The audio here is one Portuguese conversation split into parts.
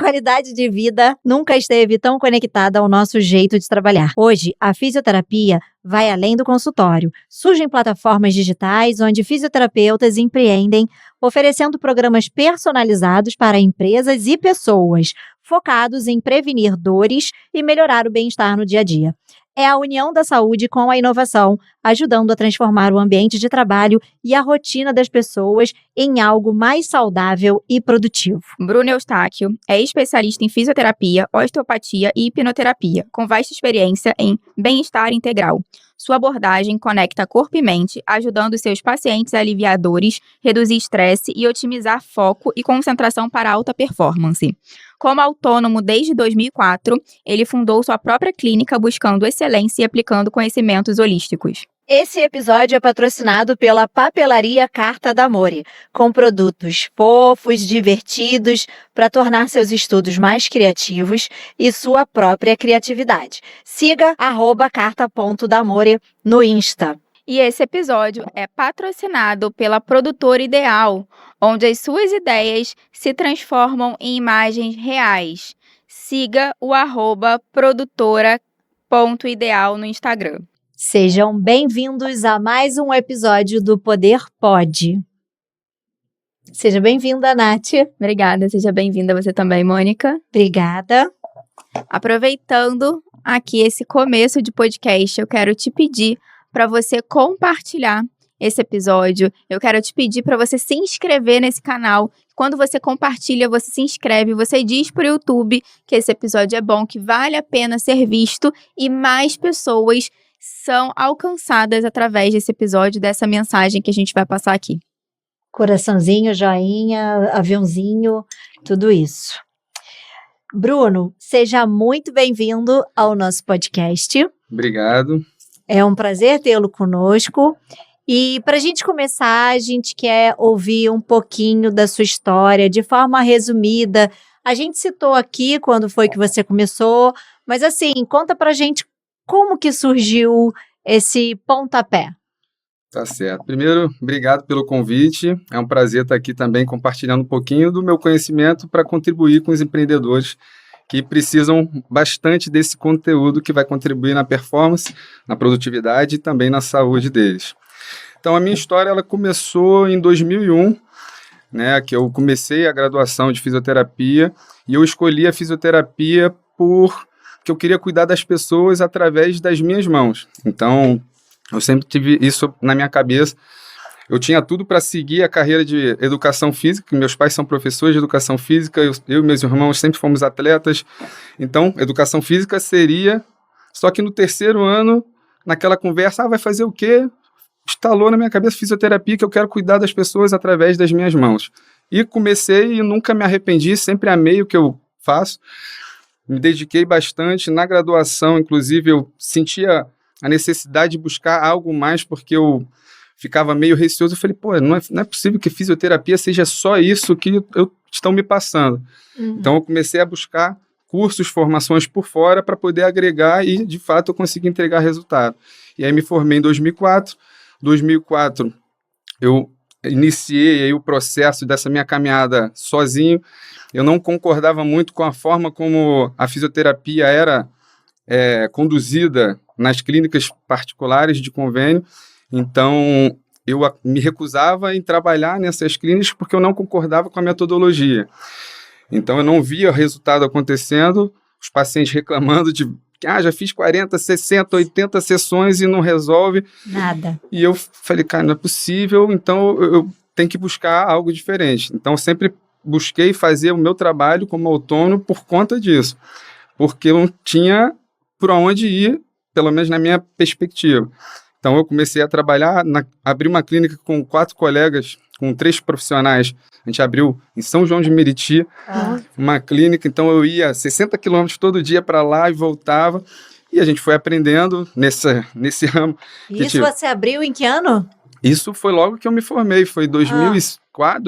qualidade de vida nunca esteve tão conectada ao nosso jeito de trabalhar. Hoje, a fisioterapia vai além do consultório. Surgem plataformas digitais onde fisioterapeutas empreendem, oferecendo programas personalizados para empresas e pessoas, focados em prevenir dores e melhorar o bem-estar no dia a dia. É a união da saúde com a inovação, ajudando a transformar o ambiente de trabalho e a rotina das pessoas em algo mais saudável e produtivo. Bruno Eustáquio é especialista em fisioterapia, osteopatia e hipnoterapia, com vasta experiência em bem-estar integral. Sua abordagem conecta corpo e mente, ajudando seus pacientes a aliviar dores, reduzir estresse e otimizar foco e concentração para alta performance. Como autônomo desde 2004, ele fundou sua própria clínica buscando excelência e aplicando conhecimentos holísticos. Esse episódio é patrocinado pela Papelaria Carta d'Amore, com produtos fofos, divertidos, para tornar seus estudos mais criativos e sua própria criatividade. Siga @carta.d'amore no Insta. E esse episódio é patrocinado pela Produtora Ideal, onde as suas ideias se transformam em imagens reais. Siga o @produtora.ideal no Instagram. Sejam bem-vindos a mais um episódio do Poder Pode. Seja bem-vinda, Nath. Obrigada, seja bem-vinda você também, Mônica. Obrigada. Aproveitando aqui esse começo de podcast, eu quero te pedir para você compartilhar esse episódio. Eu quero te pedir para você se inscrever nesse canal. Quando você compartilha, você se inscreve, você diz para o YouTube que esse episódio é bom, que vale a pena ser visto e mais pessoas são alcançadas através desse episódio, dessa mensagem que a gente vai passar aqui. Coraçãozinho, joinha, aviãozinho, tudo isso. Bruno, seja muito bem-vindo ao nosso podcast. Obrigado. É um prazer tê-lo conosco. E para a gente começar, a gente quer ouvir um pouquinho da sua história, de forma resumida. A gente citou aqui quando foi que você começou, mas assim, conta pra gente como que surgiu esse pontapé. Tá certo. Primeiro, obrigado pelo convite. É um prazer estar aqui também compartilhando um pouquinho do meu conhecimento para contribuir com os empreendedores que precisam bastante desse conteúdo que vai contribuir na performance, na produtividade e também na saúde deles. Então, a minha história ela começou em 2001, né, que eu comecei a graduação de fisioterapia e eu escolhi a fisioterapia porque eu queria cuidar das pessoas através das minhas mãos. Então, eu sempre tive isso na minha cabeça. Eu tinha tudo para seguir a carreira de educação física, meus pais são professores de educação física, eu e meus irmãos sempre fomos atletas. Então, educação física seria... Só que no terceiro ano, naquela conversa, vai fazer o quê? Instalou na minha cabeça fisioterapia, que eu quero cuidar das pessoas através das minhas mãos. E comecei e nunca me arrependi, sempre amei o que eu faço. Me dediquei bastante. Na graduação, inclusive, eu sentia a necessidade de buscar algo mais, porque eu ficava meio receoso. Eu falei, não é possível que fisioterapia seja só isso que estão me passando. Então, eu comecei a buscar cursos, formações por fora para poder agregar e, de fato, eu consegui entregar resultado. E aí me formei em 2004. 2004, eu iniciei aí o processo dessa minha caminhada sozinho. Eu não concordava muito com a forma como a fisioterapia era conduzida nas clínicas particulares de convênio. Então, eu me recusava em trabalhar nessas clínicas porque eu não concordava com a metodologia. Então, eu não via o resultado acontecendo, os pacientes reclamando de já fiz 40, 60, 80 sessões e não resolve. Nada. E eu falei, cara, não é possível, então eu tenho que buscar algo diferente. Então, eu sempre busquei fazer o meu trabalho como autônomo por conta disso, porque eu não tinha por onde ir, pelo menos na minha perspectiva. Então, eu comecei a trabalhar, abri uma clínica com 4 colegas, com 3 profissionais. A gente abriu em São João de Meriti uma clínica, então eu ia 60 quilômetros todo dia para lá e voltava. E a gente foi aprendendo nesse ramo. Isso você abriu em que ano? Isso foi logo que eu me formei, foi 2004,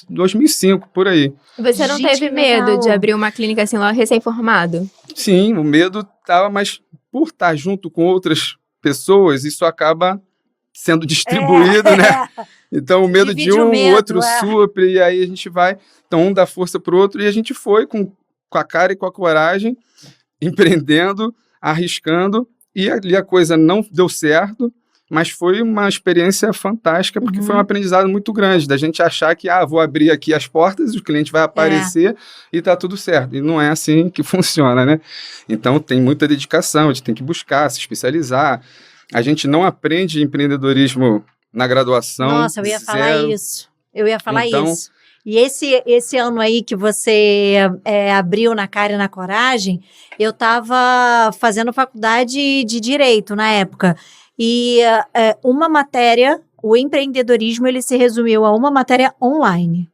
2005, por aí. Você não teve medo de abrir uma clínica assim, lá recém-formado? Sim, o medo estava, mas por estar junto com outras pessoas, isso acaba sendo distribuído, né? Então, o medo Divide de um, o medo, o outro supre, e aí a gente vai, então um dá força pro outro, e a gente foi com com a cara e com a coragem, empreendendo, arriscando, e ali a coisa não deu certo, mas foi uma experiência fantástica, porque foi um aprendizado muito grande, da gente achar que, vou abrir aqui as portas, o cliente vai aparecer e tá tudo certo. E não é assim que funciona, né? Então, tem muita dedicação, a gente tem que buscar, se especializar. A gente não aprende empreendedorismo na graduação. Nossa, eu ia falar isso. Então, E esse ano aí que você abriu na cara e na coragem, eu estava fazendo faculdade de Direito na época. E uma matéria, o empreendedorismo, ele se resumiu a uma matéria online.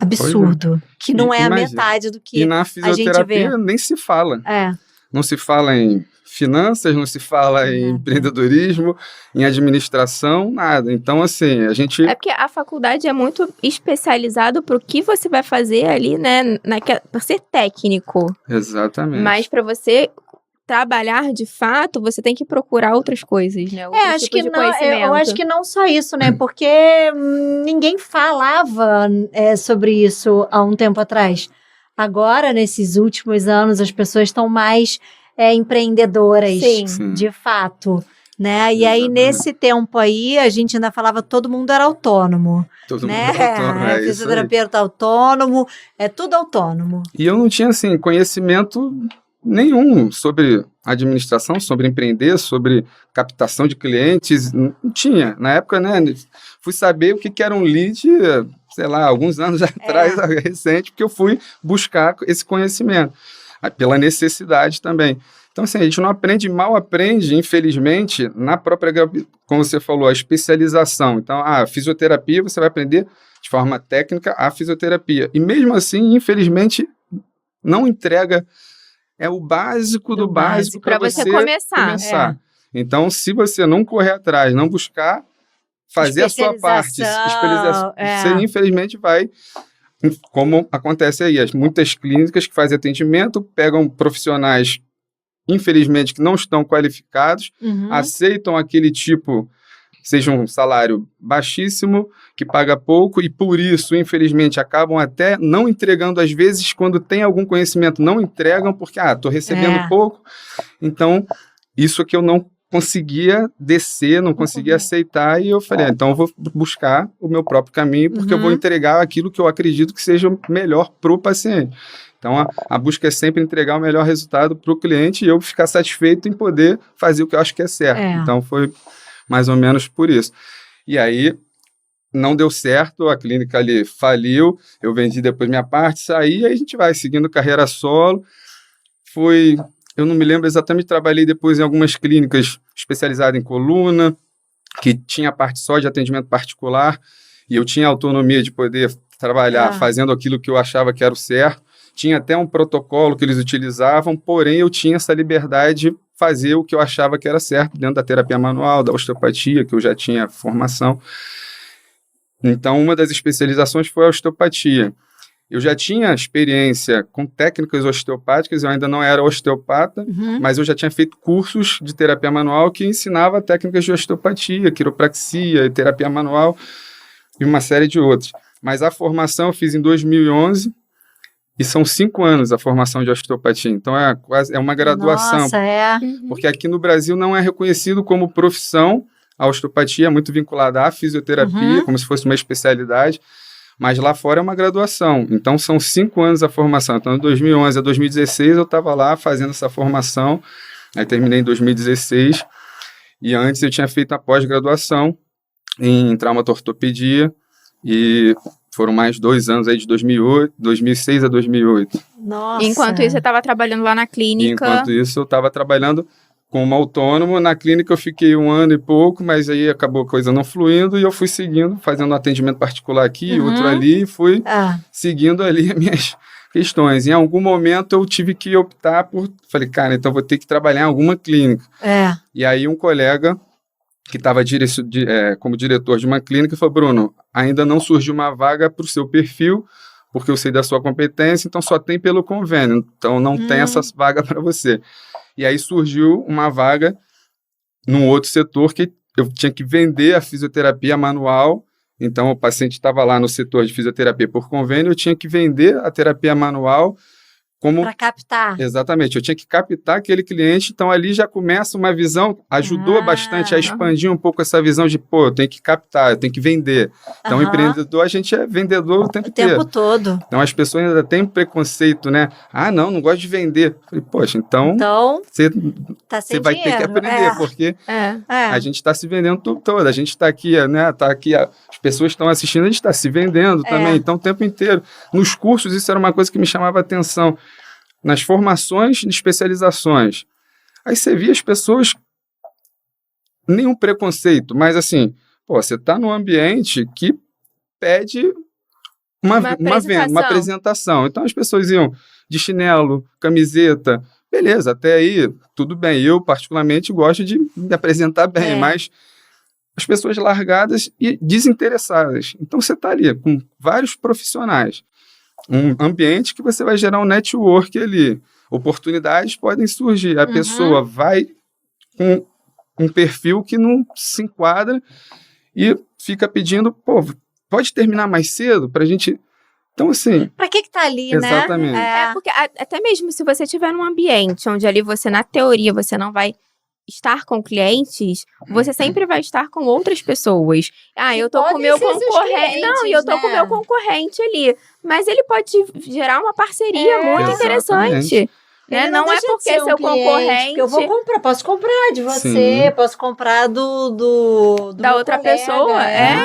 Absurdo. Que não é a metade do que e na a gente fisioterapia vê. nem se fala. É. Não se fala em finanças, não se fala em empreendedorismo, em administração, nada. Então, assim, a gente... É porque a faculdade é muito especializado para o que você vai fazer ali, né? Para ser técnico. Exatamente. Mas para você trabalhar de fato, você tem que procurar outras coisas, né? Acho que não, eu acho que não só isso, né? Porque ninguém falava sobre isso há um tempo atrás. Agora, nesses últimos anos, as pessoas estão mais empreendedoras, Sim. de fato, né? E aí, nesse tempo aí, a gente ainda falava todo mundo era autônomo. Todo né? mundo era autônomo, Fisioterapeuta autônomo, é tudo autônomo. E eu não tinha, assim, conhecimento nenhum sobre administração, sobre empreender, sobre captação de clientes, não tinha. Na época, né, fui saber o que era um lead, sei lá, alguns anos atrás, recente, porque eu fui buscar esse conhecimento, pela necessidade também. Então, assim, a gente não aprende, mal aprende, infelizmente, na própria, como você falou, a especialização. Então, a fisioterapia, você vai aprender de forma técnica a fisioterapia. E mesmo assim, infelizmente, não entrega o básico do básico para você começar. Então, se você não correr atrás, não buscar fazer a sua parte, especialização, você infelizmente vai, como acontece aí, muitas clínicas que fazem atendimento, pegam profissionais, infelizmente, que não estão qualificados, aceitam aquele tipo, seja um salário baixíssimo, que paga pouco, e por isso, infelizmente, acabam até não entregando, às vezes, quando tem algum conhecimento, não entregam, porque, estou recebendo pouco. Então, isso que eu não conseguia descer, não conseguia aceitar, e eu falei, então eu vou buscar o meu próprio caminho, porque eu vou entregar aquilo que eu acredito que seja melhor para o paciente. Então, a busca é sempre entregar o melhor resultado para o cliente e eu ficar satisfeito em poder fazer o que eu acho que é certo. Então, foi mais ou menos por isso. E aí, não deu certo, a clínica ali faliu, eu vendi depois minha parte, saí, e aí a gente vai seguindo carreira solo. Eu não me lembro exatamente, trabalhei depois em algumas clínicas especializadas em coluna, que tinha a parte só de atendimento particular, e eu tinha autonomia de poder trabalhar fazendo aquilo que eu achava que era o certo. Tinha até um protocolo que eles utilizavam, porém eu tinha essa liberdade de fazer o que eu achava que era certo dentro da terapia manual, da osteopatia, que eu já tinha formação. Então, uma das especializações foi a osteopatia. Eu já tinha experiência com técnicas osteopáticas, eu ainda não era osteopata, mas eu já tinha feito cursos de terapia manual que ensinava técnicas de osteopatia, quiropraxia, terapia manual e uma série de outros. Mas a formação eu fiz em 2011, e são 5 anos a formação de osteopatia, então é uma graduação. Nossa, Porque aqui no Brasil não é reconhecido como profissão, a osteopatia é muito vinculada à fisioterapia, como se fosse uma especialidade, mas lá fora é uma graduação, então são 5 anos a formação. Então, de 2011 a 2016 eu estava lá fazendo essa formação, aí terminei em 2016, e antes eu tinha feito a pós-graduação em traumatortopedia, e foram mais 2 anos aí de 2006 a 2008. Nossa. Enquanto isso, você estava trabalhando lá na clínica. Enquanto isso, eu estava trabalhando como autônomo. Na clínica eu fiquei 1 ano e pouco, mas aí acabou a coisa não fluindo e eu fui seguindo, fazendo um atendimento particular aqui, outro ali, e fui seguindo ali as minhas questões. Em algum momento eu tive que optar falei, cara, então vou ter que trabalhar em alguma clínica. E aí um colega que estava como diretor de uma clínica, falou, Bruno, ainda não surgiu uma vaga para o seu perfil, porque eu sei da sua competência, então só tem pelo convênio, então não tem essa vaga para você. E aí surgiu uma vaga num outro setor que eu tinha que vender a fisioterapia manual, então o paciente estava lá no setor de fisioterapia por convênio, eu tinha que vender a terapia manual como... Para captar. Exatamente, eu tinha que captar aquele cliente, então ali já começa uma visão, ajudou bastante a expandir um pouco essa visão de, pô, eu tenho que captar, eu tenho que vender. Então, empreendedor, a gente é vendedor o tempo inteiro. O tempo todo. Então, as pessoas ainda têm preconceito, né? Ah, não gosto de vender. Eu falei, poxa, então você vai ter que aprender, porque a gente está se vendendo o tempo todo, a gente está aqui, né? As pessoas estão assistindo, a gente está se vendendo também, então o tempo inteiro. Nos cursos, isso era uma coisa que me chamava a atenção. Nas formações de especializações. Aí você via as pessoas, nenhum preconceito, mas assim, pô, você está num ambiente que pede uma venda, uma apresentação. Então as pessoas iam de chinelo, camiseta, beleza, até aí tudo bem. Eu, particularmente, gosto de me apresentar bem, mas as pessoas largadas e desinteressadas. Então você está ali com vários profissionais. Um ambiente que você vai gerar um network ali. Oportunidades podem surgir. A pessoa vai com um perfil que não se enquadra e fica pedindo, pô, pode terminar mais cedo pra gente... Então, assim... Pra que tá ali, exatamente. né? Porque até mesmo se você estiver num ambiente onde ali você, na teoria, você não vai estar com clientes, você sempre vai estar com outras pessoas. Ah, eu tô com o meu concorrente. Não, e eu tô com o meu concorrente ali. Mas ele pode gerar uma parceria muito interessante. Né? Não é porque seu concorrente... Eu vou comprar, posso comprar de você, posso comprar da outra pessoa,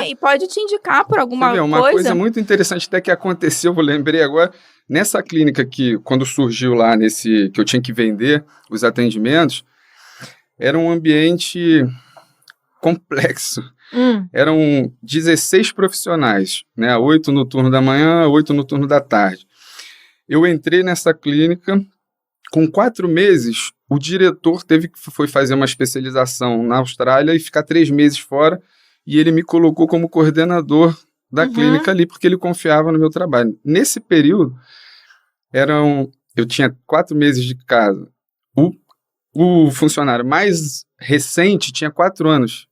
e pode te indicar por alguma coisa. Uma coisa muito interessante até que aconteceu, eu lembrei agora, nessa clínica que, quando surgiu lá que eu tinha que vender os atendimentos, era um ambiente complexo. Eram 16 profissionais, né? 8 no turno da manhã, 8 no turno da tarde. Eu entrei nessa clínica, com 4 meses, o diretor foi fazer uma especialização na Austrália e ficar 3 meses fora, e ele me colocou como coordenador da clínica ali, porque ele confiava no meu trabalho. Nesse período, eu tinha 4 meses de casa. O funcionário mais recente tinha 4 anos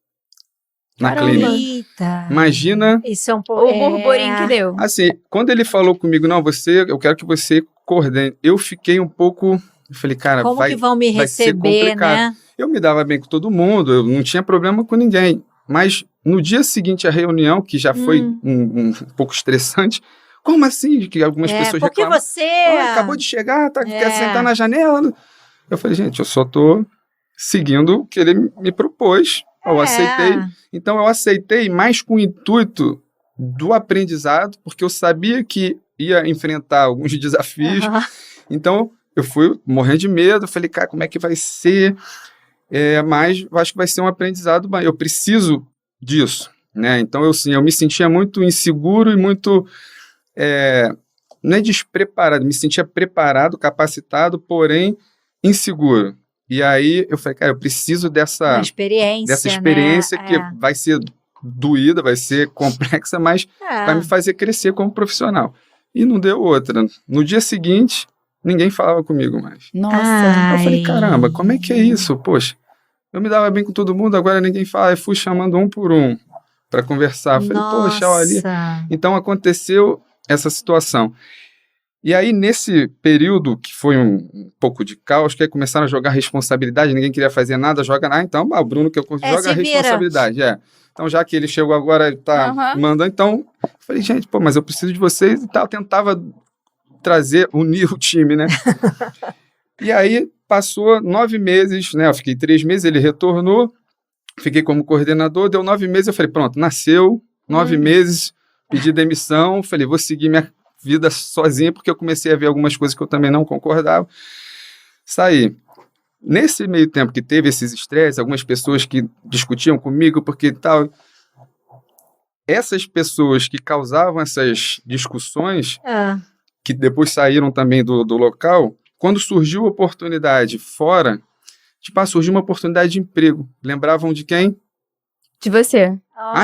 na clínica. Eita. Imagina isso é um pouco, o burburinho que deu. Assim, quando ele falou comigo, não, eu quero que você coordene, eu fiquei um pouco, eu falei, cara, como que vão me receber, né? Eu me dava bem com todo mundo, eu não tinha problema com ninguém, mas no dia seguinte a reunião, que já foi um pouco estressante, como assim? Que algumas pessoas porque reclamam. Você... acabou de chegar, quer sentar na janela. Eu falei, gente, eu só tô seguindo o que ele me propôs. Eu aceitei. Então, eu aceitei mais com o intuito do aprendizado, porque eu sabia que ia enfrentar alguns desafios. Então, eu fui morrendo de medo. Falei, cara, como é que vai ser? Mas eu acho que vai ser um aprendizado. Eu preciso disso, né? Então, eu me sentia muito inseguro e muito... não é despreparado. Me sentia preparado, capacitado, porém inseguro. E aí eu falei, cara, eu preciso dessa experiência, né? Que vai ser doída, vai ser complexa, mas vai me fazer crescer como profissional. E não deu outra. No dia seguinte, ninguém falava comigo mais. Nossa. Eu falei, caramba, como é que é isso? Poxa, eu me dava bem com todo mundo, agora ninguém fala. Eu fui chamando um por um para conversar. Eu falei, poxa, olha. Então aconteceu essa situação. E aí, nesse período, que foi um pouco de caos, que aí começaram a jogar responsabilidade, ninguém queria fazer nada, então, o Bruno que eu joga a responsabilidade. Então, já que ele chegou agora, ele tá mandando, então, eu falei, gente, mas eu preciso de vocês e tal. Eu tentava unir o time, né? E aí, passou 9 meses, né? Eu fiquei 3 meses, ele retornou, fiquei como coordenador, deu 9 meses, eu falei, pronto, nasceu, 9 meses, pedi demissão, falei, vou seguir minha vida sozinha, porque eu comecei a ver algumas coisas que eu também não concordava. Saí. Nesse meio tempo que teve esses estresses, algumas pessoas que discutiam comigo, porque tal... Essas pessoas que causavam essas discussões, que depois saíram também do local, quando surgiu a oportunidade fora, surgiu uma oportunidade de emprego. Lembravam de quem? De você.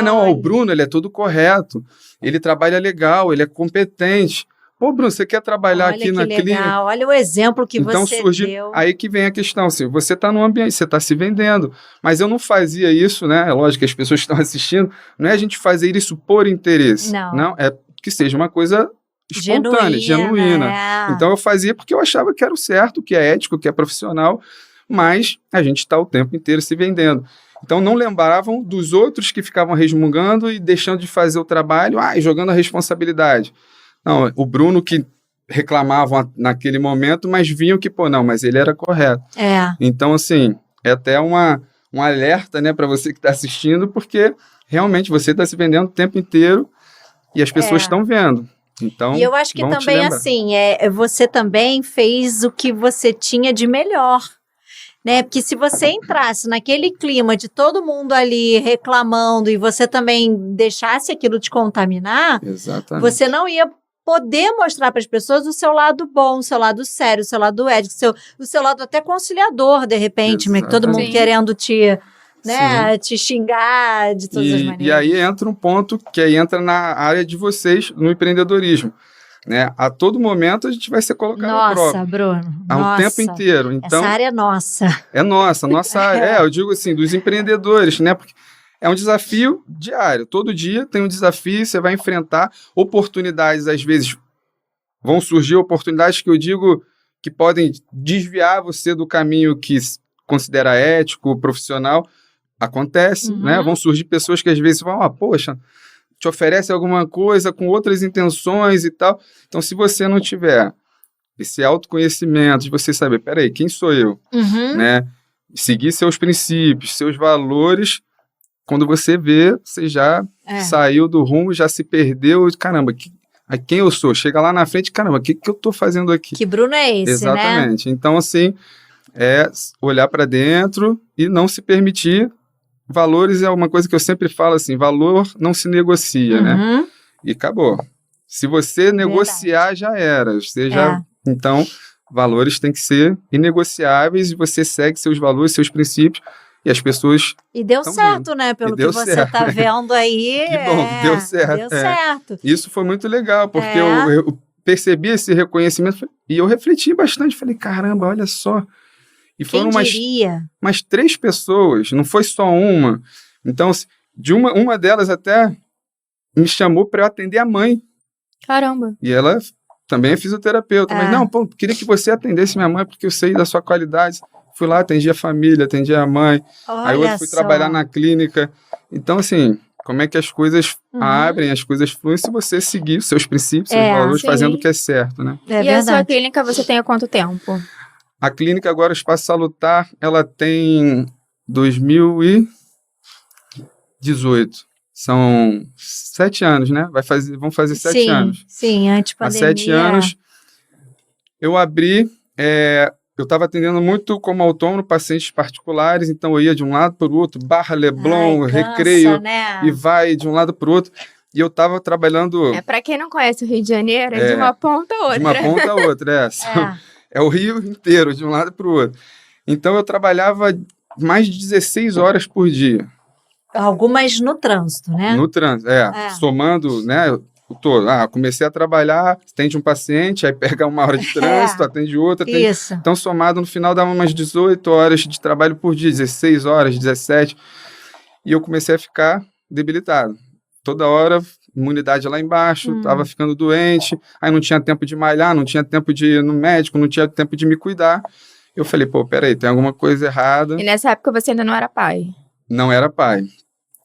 Não, o Bruno, ele é tudo correto, ele trabalha legal, ele é competente. Pô, Bruno, você quer trabalhar aqui na clínica? Olha o exemplo que você deu. Aí que vem a questão, assim, você está no ambiente, você está se vendendo, mas eu não fazia isso, né? É lógico que as pessoas que estão assistindo, não é a gente fazer isso por interesse. Não, é que seja uma coisa espontânea, genuína. Então eu fazia porque eu achava que era o certo, que é ético, que é profissional, mas a gente está o tempo inteiro se vendendo. Então não lembravam dos outros que ficavam resmungando e deixando de fazer o trabalho, e jogando a responsabilidade. Não, o Bruno que reclamavam naquele momento, mas viam que, não, mas ele era correto. Então, assim, é até um alerta, né, para você que está assistindo, porque realmente você está se vendendo o tempo inteiro e as pessoas estão vendo. Então, e eu acho que também, assim, você também fez o que você tinha de melhor, né? Porque se você entrasse naquele clima de todo mundo ali reclamando e você também deixasse aquilo te contaminar, exatamente, você não ia poder mostrar para as pessoas o seu lado bom, o seu lado sério, o seu lado ético, o seu lado até conciliador, de repente, mas todo mundo querendo te xingar de todas as maneiras. E aí entra um ponto que aí entra na área de vocês, no empreendedorismo. Né? A todo momento a gente vai ser colocado à prova. Nossa, Bruno. O tempo inteiro. Então, essa área é nossa. É nossa área. Eu digo assim, dos empreendedores, né? Porque é um desafio diário. Todo dia tem um desafio, você vai enfrentar oportunidades, às vezes vão surgir oportunidades que eu digo que podem desviar você do caminho que considera ético, profissional. Acontece, né? Vão surgir pessoas que às vezes vão, poxa, te oferece alguma coisa com outras intenções e tal. Então, se você não tiver esse autoconhecimento de você saber, peraí, quem sou eu? Né? Seguir seus princípios, seus valores, quando você vê, você já saiu do rumo, já se perdeu, caramba, quem eu sou? Chega lá na frente, caramba, o que eu tô fazendo aqui? Que Bruno é esse, exatamente, né? Então, assim, é olhar para dentro e não se permitir. Valores é uma coisa que eu sempre falo assim, valor não se negocia, né? E acabou. Se você negociar, já era. Você Então, valores têm que ser inegociáveis e você segue seus valores, seus princípios e as pessoas... E deu certo, vendo. Né? Pelo que você está vendo aí. Que bom, deu certo. Deu certo. Isso foi muito legal, porque eu percebi esse reconhecimento e eu refleti bastante. Falei, caramba, olha só. E foram umas 3 pessoas, não foi só uma. Então, de uma delas até me chamou para eu atender a mãe. Caramba. E ela também é fisioterapeuta. Mas não, queria que você atendesse minha mãe, porque eu sei da sua qualidade. Fui lá, atendi a família, atendi a mãe. Aí eu fui trabalhar na clínica. Então, assim, como é que as coisas abrem, as coisas fluem, se você seguir os seus princípios, seus valores, fazendo o que é certo, né? E a sua clínica você tem há quanto tempo? A clínica agora, o Espaço Salutar, ela tem 2018. São 7 anos, né? Vão fazer 7 anos. Sim, antes pandemia. Há 7 anos, eu abri... eu estava atendendo muito como autônomo, pacientes particulares, então eu ia de um lado para o outro, Barra, Leblon, Recreio, né? E vai de um lado para o outro. E eu estava trabalhando... Para quem não conhece o Rio de Janeiro, de uma ponta a outra. De uma ponta a outra, É o Rio inteiro, de um lado para o outro. Então, eu trabalhava mais de 16 horas por dia. Algumas no trânsito, né? No trânsito, somando, né? Comecei a trabalhar, atende um paciente, aí pega 1 hora de trânsito, atende outra. Isso. Então, somado, no final, dava umas 18 horas de trabalho por dia, 16 horas, 17. E eu comecei a ficar debilitado. Toda hora... imunidade lá embaixo, estava ficando doente, aí não tinha tempo de malhar, não tinha tempo de ir no médico, não tinha tempo de me cuidar. Eu falei, peraí, tem alguma coisa errada. E nessa época você ainda não era pai? Não era pai.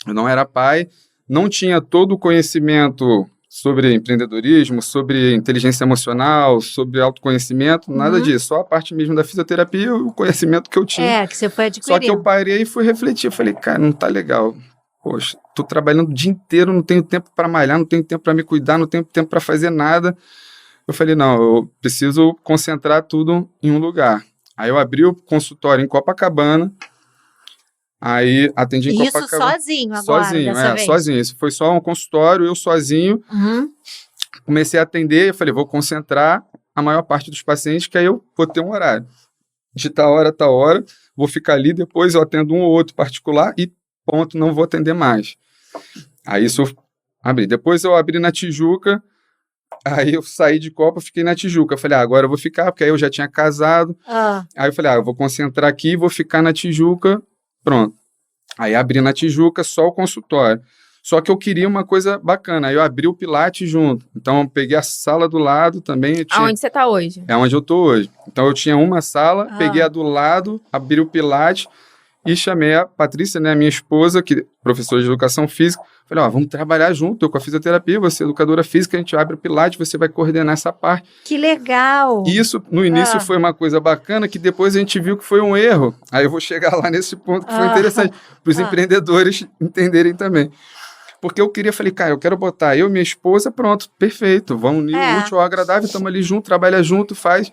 Eu não era pai, não tinha todo o conhecimento sobre empreendedorismo, sobre inteligência emocional, sobre autoconhecimento, nada disso, só a parte mesmo da fisioterapia e o conhecimento que eu tinha. Que você foi adquirindo. Só que eu parei e fui refletir, falei, cara, não tá legal. Poxa, tô trabalhando o dia inteiro, não tenho tempo para malhar, não tenho tempo para me cuidar, não tenho tempo para fazer nada. Eu falei, não, eu preciso concentrar tudo em um lugar. Aí eu abri o consultório em Copacabana, aí atendi em Copacabana. Isso sozinho agora, sozinho. Isso foi só um consultório, eu sozinho. Comecei a atender, eu falei, vou concentrar a maior parte dos pacientes, que aí eu vou ter um horário. De tal hora, vou ficar ali, depois eu atendo um ou outro particular e ponto, não vou atender mais. Aí isso eu abri. Depois eu abri na Tijuca, aí eu saí de Copa, fiquei na Tijuca. Eu falei, agora eu vou ficar, porque aí eu já tinha casado. Aí eu falei, eu vou concentrar aqui, vou ficar na Tijuca, pronto. Aí abri na Tijuca só o consultório. Só que eu queria uma coisa bacana. Aí eu abri o Pilates junto. Então, eu peguei a sala do lado também. Aonde você tá hoje? É onde eu tô hoje. Então, eu tinha uma sala, peguei a do lado, abri o Pilates e chamei a Patrícia, né, a minha esposa, que é professora de educação física. Falei, ó, vamos trabalhar junto, eu com a fisioterapia, você é educadora física, a gente abre o Pilates, você vai coordenar essa parte. Que legal! Isso, no início, foi uma coisa bacana, que depois a gente viu que foi um erro. Aí eu vou chegar lá nesse ponto que foi interessante, para os empreendedores entenderem também. Porque eu queria, falei, cara, eu quero botar eu e minha esposa, pronto, perfeito, vamos unir o útil ao agradável, estamos ali junto, trabalha junto, faz.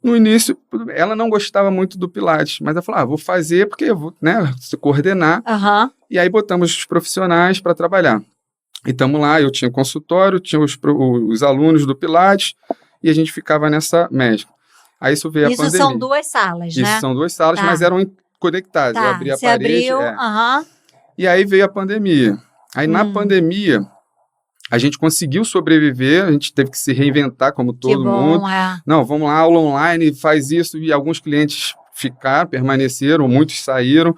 No início, ela não gostava muito do Pilates, mas ela falou, vou fazer porque eu vou, né, se coordenar. E aí botamos os profissionais para trabalhar. E estamos lá, eu tinha consultório, tinha os alunos do Pilates, e a gente ficava nessa média. Aí isso veio a pandemia. Isso são 2 salas, né? Isso são 2 salas, mas eram conectadas. Eu abri a você parede. Abriu, E aí veio a pandemia. Aí na pandemia, a gente conseguiu sobreviver, a gente teve que se reinventar como todo mundo. Não, vamos lá, aula online, faz isso. E alguns clientes permaneceram, muitos saíram.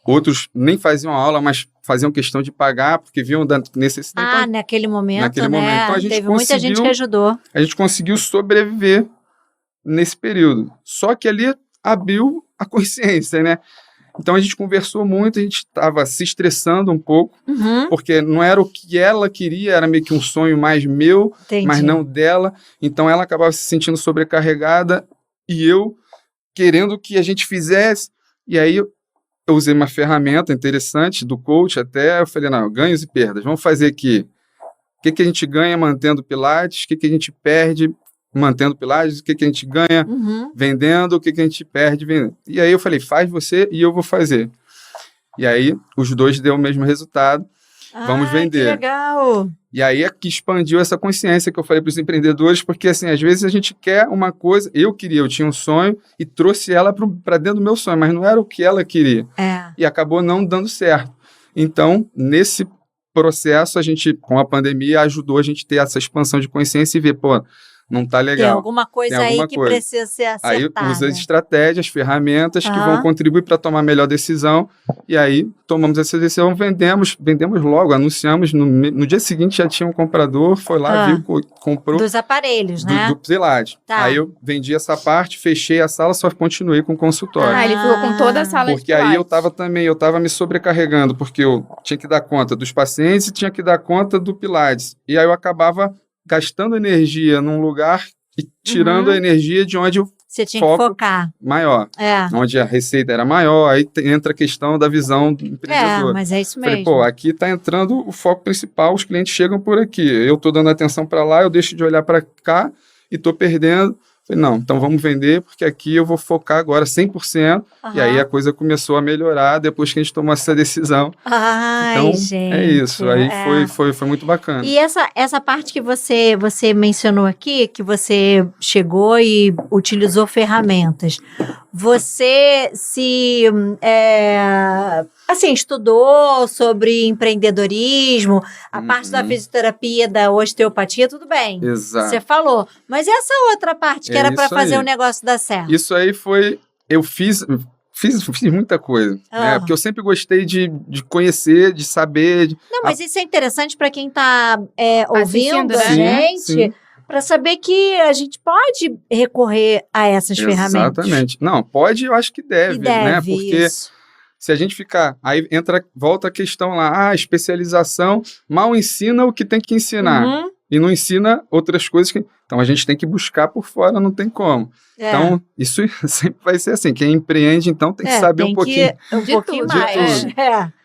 Outros nem faziam aula, mas faziam questão de pagar, porque viam da necessidade. Naquele momento, né? Momento. Então, a gente teve muita gente que ajudou. A gente conseguiu sobreviver nesse período. Só que ali abriu a consciência, né? Então, a gente conversou muito, a gente estava se estressando um pouco, porque não era o que ela queria, era meio que um sonho mais meu, mas não dela. Então, ela acabava se sentindo sobrecarregada e eu querendo que a gente fizesse. E aí, eu usei uma ferramenta interessante do coach até, eu falei, não, ganhos e perdas, vamos fazer aqui. O que a gente ganha mantendo Pilates, o que a gente perde mantendo Pilates, o que a gente ganha vendendo, o que a gente perde vendendo. E aí eu falei, faz você e eu vou fazer. E aí os dois deu o mesmo resultado, vamos vender. Que legal! E aí é que expandiu essa consciência que eu falei para os empreendedores, porque assim, às vezes a gente quer uma coisa, eu tinha um sonho e trouxe ela para dentro do meu sonho, mas não era o que ela queria. E acabou não dando certo. Então, nesse processo, a gente, com a pandemia, ajudou a gente a ter essa expansão de consciência e ver, não tá legal. Tem alguma coisa aí que precisa ser acertada. Aí usa as estratégias, ferramentas que vão contribuir para tomar a melhor decisão. E aí tomamos essa decisão, vendemos logo, anunciamos. No dia seguinte já tinha um comprador, foi lá, viu, comprou. Dos aparelhos, né? Do Pilates. Aí eu vendi essa parte, fechei a sala, só continuei com o consultório. Ele ficou com toda a sala de Pilates. Porque aí eu tava me sobrecarregando, porque eu tinha que dar conta dos pacientes e tinha que dar conta do Pilates. E aí eu acabava gastando energia num lugar e tirando a energia de onde você tinha que focar. Maior. Onde a receita era maior, aí entra a questão da visão do empreendedor. Mas é isso mesmo. Falei, aqui está entrando o foco principal, os clientes chegam por aqui. Eu estou dando atenção para lá, eu deixo de olhar para cá e estou perdendo. Falei, não, então vamos vender, porque aqui eu vou focar agora 100%. E aí a coisa começou a melhorar depois que a gente tomou essa decisão. Então, gente. É isso. Aí foi muito bacana. E essa parte que você mencionou aqui, que você chegou e utilizou ferramentas, você estudou sobre empreendedorismo, a parte da fisioterapia, da osteopatia, tudo bem. Exato. Você falou. Mas essa outra parte que era para fazer o negócio dar certo? Isso aí foi... Eu fiz muita coisa, né? Porque eu sempre gostei de conhecer, de saber. Não, mas isso é interessante para quem está ouvindo a gente, para saber que a gente pode recorrer a essas ferramentas. Exatamente. Não, pode, eu acho que deve, né? Porque se a gente ficar... Aí volta a questão lá, especialização mal ensina o que tem que ensinar. E não ensina outras coisas que... Então, a gente tem que buscar por fora, não tem como. Então, isso sempre vai ser assim. Quem empreende, então, tem que saber um pouquinho mais.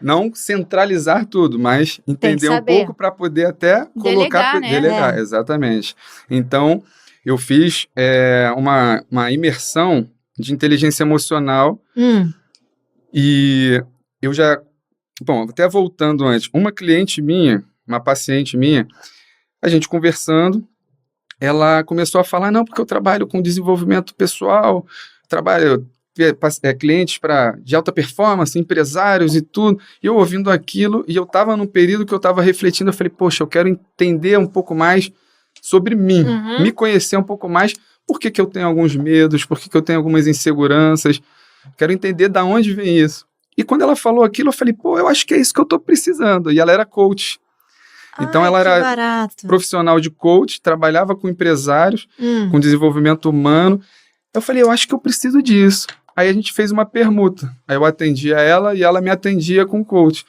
Não centralizar tudo, mas entender um pouco para poder até colocar... Delegar, exatamente. Então, eu fiz uma imersão de inteligência emocional e eu já... Bom, até voltando antes, uma cliente minha, uma paciente minha, a gente conversando, ela começou a falar, não, porque eu trabalho com desenvolvimento pessoal, trabalho clientes de alta performance, empresários e tudo, e eu ouvindo aquilo, e eu estava num período que eu estava refletindo, eu falei, poxa, eu quero entender um pouco mais sobre mim, me conhecer um pouco mais, por que eu tenho alguns medos, por que eu tenho algumas inseguranças, quero entender de onde vem isso. E quando ela falou aquilo, eu falei, pô, eu acho que é isso que eu tô precisando. E ela era coach. Então, ela era barato. profissional de coach, trabalhava com empresários, com desenvolvimento humano. Eu falei, eu acho que eu preciso disso. Aí a gente fez uma permuta. Aí eu atendia ela e ela me atendia com coach.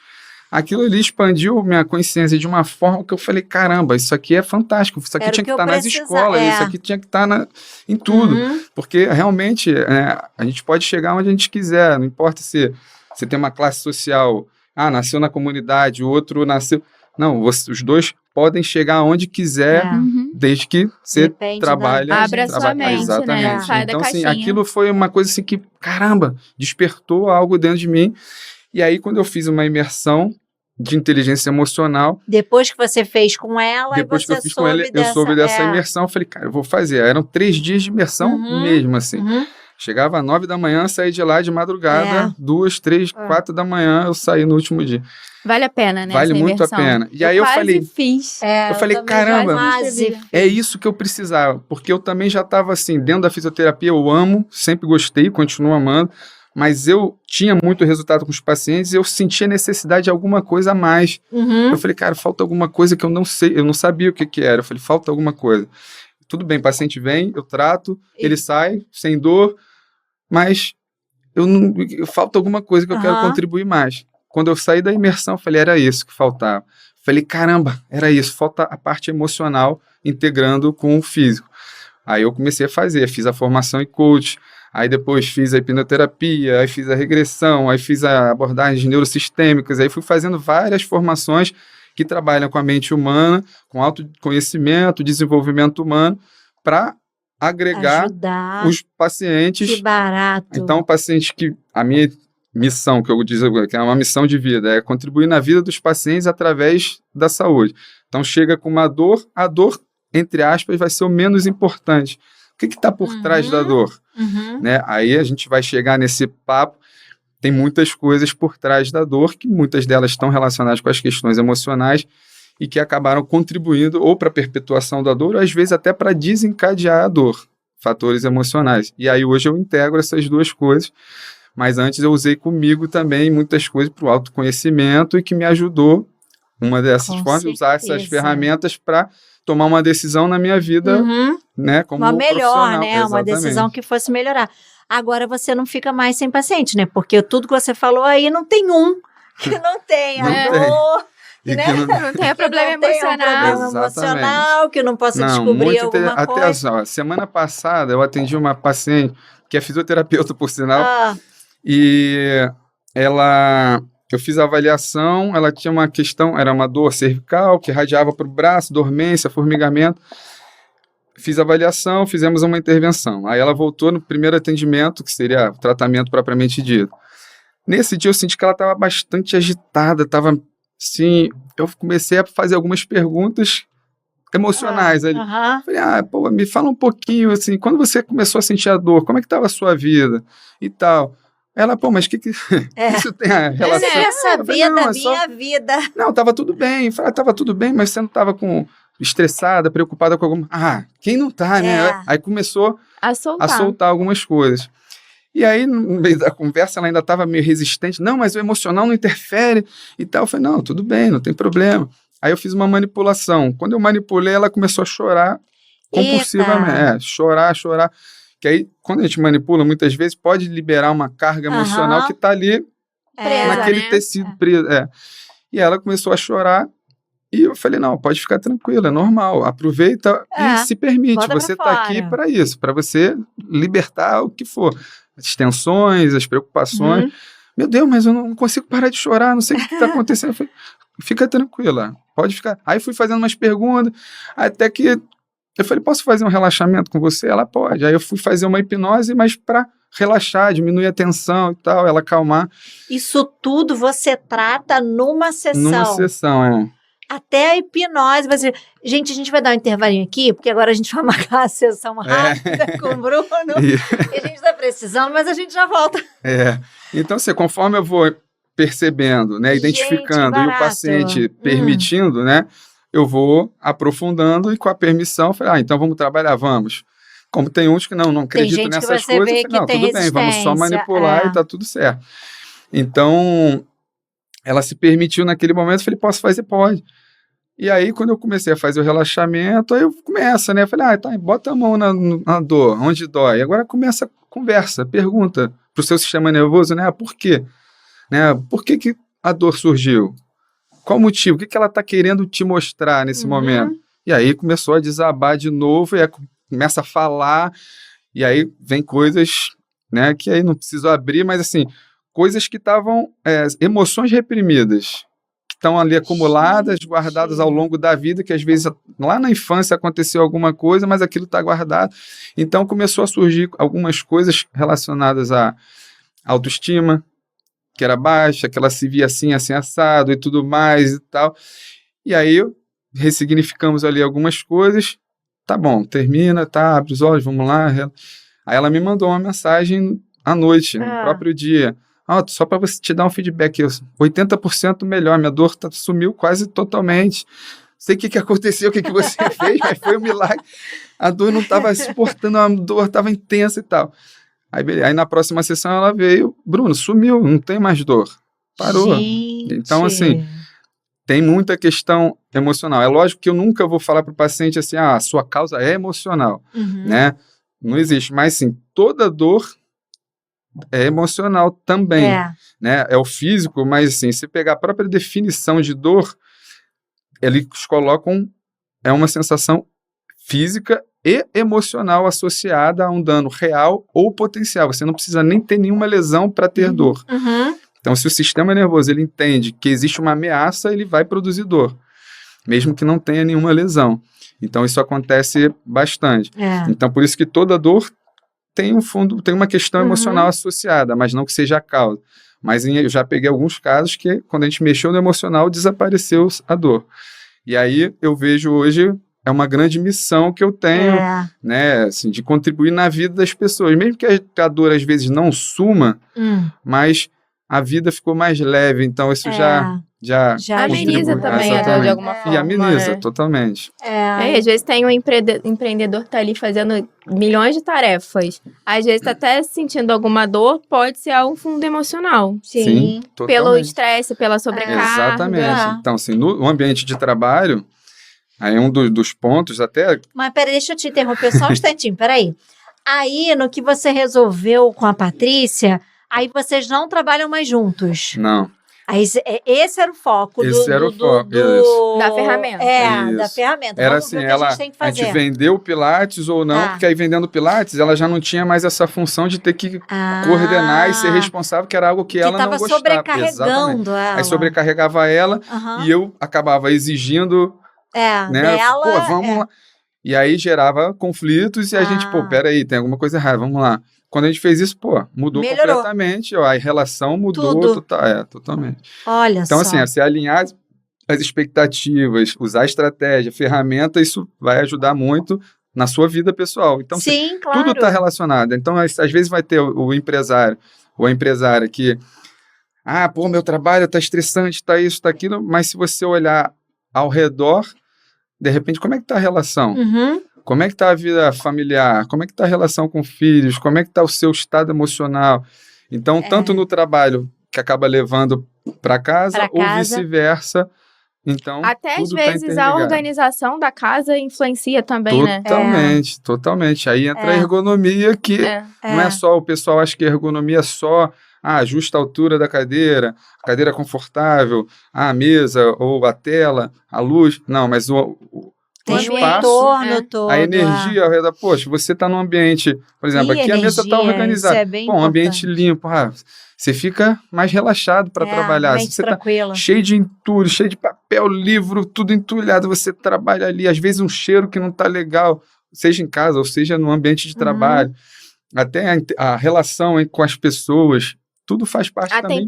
Aquilo ali expandiu minha consciência de uma forma que eu falei, caramba, isso aqui é fantástico, isso aqui tinha que estar nas escolas, isso aqui tinha que estar em tudo. Porque realmente a gente pode chegar onde a gente quiser, não importa se você tem uma classe social, nasceu na comunidade, o outro nasceu... Não, os dois podem chegar onde quiser, desde que você trabalhe. Abra sua mente, exatamente. né? Sai então, da assim, caixinha. aquilo foi uma coisa assim que, caramba, despertou algo dentro de mim. E aí, quando eu fiz uma imersão de inteligência emocional... Depois que você fez com ela, depois que eu fiz com ela, eu soube dessa imersão, eu falei, cara, eu vou fazer. Eram 3 dias de imersão mesmo, assim. Chegava às 9 da manhã, saí de lá de madrugada, 2, 3, 4 da manhã, eu saí no último dia. Vale a pena, né? Vale muito a pena. E aí eu falei... fiz. Eu falei, caramba, é isso que eu precisava. Porque eu também já estava assim, dentro da fisioterapia, eu amo, sempre gostei, continuo amando. Mas eu tinha muito resultado com os pacientes e eu sentia necessidade de alguma coisa a mais. Eu falei, cara, falta alguma coisa que eu não sei, eu não sabia o que era. Eu falei, falta alguma coisa. Tudo bem, o paciente vem, eu trato, ele sai sem dor, mas falta alguma coisa que eu quero contribuir mais. Quando eu saí da imersão, eu falei, era isso que faltava. Eu falei, caramba, era isso, falta a parte emocional integrando com o físico. Aí eu comecei a fazer, fiz a formação em coach, aí depois fiz a hipnoterapia, aí fiz a regressão, aí fiz a abordagem neurosistêmicas, aí fui fazendo várias formações que trabalham com a mente humana, com autoconhecimento, desenvolvimento humano, para agregar os pacientes. Que barato. Então, o paciente que... A minha missão, que eu digo que é uma missão de vida, é contribuir na vida dos pacientes através da saúde. Então, chega com uma dor, a dor, entre aspas, vai ser o menos importante. O que está por trás da dor? Né? Aí a gente vai chegar nesse papo, tem muitas coisas por trás da dor, que muitas delas estão relacionadas com as questões emocionais e que acabaram contribuindo ou para a perpetuação da dor, ou às vezes até para desencadear a dor, fatores emocionais. E aí hoje eu integro essas duas coisas, mas antes eu usei comigo também muitas coisas para o autoconhecimento e que me ajudou, uma dessas formas, usar essas ferramentas para tomar uma decisão na minha vida, né, como uma melhor, né, exatamente. uma decisão que fosse melhorar. Agora você não fica mais sem paciente, né, porque tudo que você falou aí não tem um que não tenha dor, né? Não tem problema emocional, que não possa descobrir alguma coisa. Até semana passada eu atendi uma paciente que é fisioterapeuta, por sinal, e eu fiz a avaliação, ela tinha uma questão, era uma dor cervical que irradiava para o braço, dormência, formigamento. Fiz a avaliação, fizemos uma intervenção. Aí ela voltou no primeiro atendimento, que seria o tratamento propriamente dito. Nesse dia eu senti que ela estava bastante agitada, estava assim, eu comecei a fazer algumas perguntas emocionais ali. Falei, me fala um pouquinho, assim, quando você começou a sentir a dor, como é que estava a sua vida e tal? Ela, mas que isso tem a relação? Eu queria saber da minha vida. Não, estava tudo bem. Eu falei, estava tudo bem, mas você não estava estressada, preocupada com alguma... quem não tá, né? Aí começou a soltar algumas coisas. E aí, no meio da conversa, ela ainda estava meio resistente. Não, mas o emocional não interfere e tal. Eu falei, não, tudo bem, não tem problema. Aí eu fiz uma manipulação. Quando eu manipulei, ela começou a chorar compulsivamente. Chorar. Que aí, quando a gente manipula, muitas vezes pode liberar uma carga emocional que está ali naquele tecido preso. E ela começou a chorar e eu falei, não, pode ficar tranquila, é normal. Aproveita e se permite. Você está aqui para isso, para você libertar o que for. As tensões, as preocupações. Meu Deus, mas eu não consigo parar de chorar, não sei o que está acontecendo. Eu falei, fica tranquila, pode ficar. Aí fui fazendo umas perguntas, até que eu falei, posso fazer um relaxamento com você? Ela pode. Aí eu fui fazer uma hipnose, mas para relaxar, diminuir a tensão e tal, ela acalmar. Isso tudo você trata numa sessão? Numa sessão, Até a hipnose. Gente, a gente vai dar um intervalinho aqui, porque agora a gente vai marcar a sessão rápida com o Bruno. E a gente está precisando, mas a gente já volta. Então, assim, conforme eu vou percebendo, né, identificando e o paciente permitindo, né, eu vou aprofundando e com a permissão, eu falei, então vamos trabalhar, vamos. Como tem uns que não acredito nessas coisas, eu falei, não, tudo bem, vamos só manipular e tá tudo certo. Então, ela se permitiu naquele momento, eu falei, posso fazer? Pode. E aí, quando eu comecei a fazer o relaxamento, aí eu começo, né? Eu falei, tá, bota a mão na dor, onde dói. Agora começa a conversa, pergunta pro seu sistema nervoso, né? Por quê? Né? Por que a dor surgiu? Qual o motivo? O que ela está querendo te mostrar nesse momento? E aí começou a desabar de novo, e aí começa a falar, e aí vem coisas, né, que aí não preciso abrir, mas assim, coisas que estavam, emoções reprimidas, que estão ali acumuladas, guardadas ao longo da vida, que às vezes lá na infância aconteceu alguma coisa, mas aquilo está guardado. Então começou a surgir algumas coisas relacionadas à autoestima, que era baixa, que ela se via assim, assim, assado e tudo mais e tal. E aí ressignificamos ali algumas coisas. Tá bom, termina, tá, abre os olhos, vamos lá. Aí ela me mandou uma mensagem à noite, no próprio dia. Só para você te dar um feedback, 80% melhor, minha dor sumiu quase totalmente. Sei o que aconteceu, o que você fez, mas foi um milagre. A dor não estava suportando, a dor estava intensa e tal. Aí na próxima sessão ela veio, Bruno, sumiu, não tem mais dor. Parou. Gente. Então, assim, tem muita questão emocional. É lógico que eu nunca vou falar para o paciente assim, a sua causa é emocional, né? Não existe. Mas, sim, toda dor é emocional também, né? É o físico, mas, assim, se pegar a própria definição de dor, eles colocam, é uma sensação física e emocional associada a um dano real ou potencial. Você não precisa nem ter nenhuma lesão para ter dor. Então, se o sistema nervoso ele entende que existe uma ameaça, ele vai produzir dor, mesmo que não tenha nenhuma lesão. Então, isso acontece bastante. Então, por isso que toda dor tem um fundo, tem uma questão emocional associada, mas não que seja a causa. Mas eu já peguei alguns casos que, quando a gente mexeu no emocional, desapareceu a dor. E aí, eu vejo hoje... É uma grande missão que eu tenho, né, assim, de contribuir na vida das pessoas. Mesmo que a dor, às vezes, não suma, mas a vida ficou mais leve. Então, isso já ameniza também a dor de alguma forma. E ameniza, totalmente. Às vezes tem um empreendedor que está ali fazendo milhões de tarefas. Às vezes está até sentindo alguma dor, pode ser um fundo emocional. Sim, pelo estresse, pela sobrecarga. Exatamente. Então, assim, no ambiente de trabalho... Aí um dos pontos até... Mas peraí, deixa eu te interromper só um instantinho, peraí. Aí, no que você resolveu com a Patrícia, aí vocês não trabalham mais juntos. Não. Aí, esse era o foco. Era o foco, da ferramenta. Da ferramenta. Era vamos assim, ver o que a gente tem que fazer. A gente vendeu o Pilates ou não, porque aí vendendo o Pilates, ela já não tinha mais essa função de ter que coordenar e ser responsável, que era algo que ela não gostava. Que estava sobrecarregando ela. Aí sobrecarregava ela e eu acabava exigindo... dela. Pô, vamos lá. E aí gerava conflitos e a gente, peraí, tem alguma coisa errada, vamos lá. Quando a gente fez isso, melhorou completamente, a relação mudou totalmente. Olha então, só. assim, se alinhar as expectativas, usar estratégia, ferramenta, isso vai ajudar muito na sua vida pessoal. Então, sim, claro. Tudo está relacionado. Então, às vezes vai ter o empresário ou a empresária que, meu trabalho está estressante, está isso, está aquilo, mas se você olhar ao redor, de repente, como é que está a relação? Como é que está a vida familiar? Como é que está a relação com filhos? Como é que está o seu estado emocional? Então, tanto no trabalho, que acaba levando para casa, ou vice-versa. Então, até às vezes a organização da casa influencia também, Totalmente. Aí entra a ergonomia, que não é só, o pessoal acha que a ergonomia é só... ajusta a altura da cadeira, a cadeira confortável, a mesa ou a tela, a luz. Não, mas o espaço, todo, a energia ao redor. Poxa, você está num ambiente, por exemplo, aqui a mesa está organizada. Um ambiente limpo. Você fica mais relaxado para trabalhar. Se você está cheio de entulho, cheio de papel, livro, tudo entulhado, você trabalha ali. Às vezes um cheiro que não está legal, seja em casa ou seja no ambiente de trabalho. Até a relação com as pessoas, tudo faz parte também. A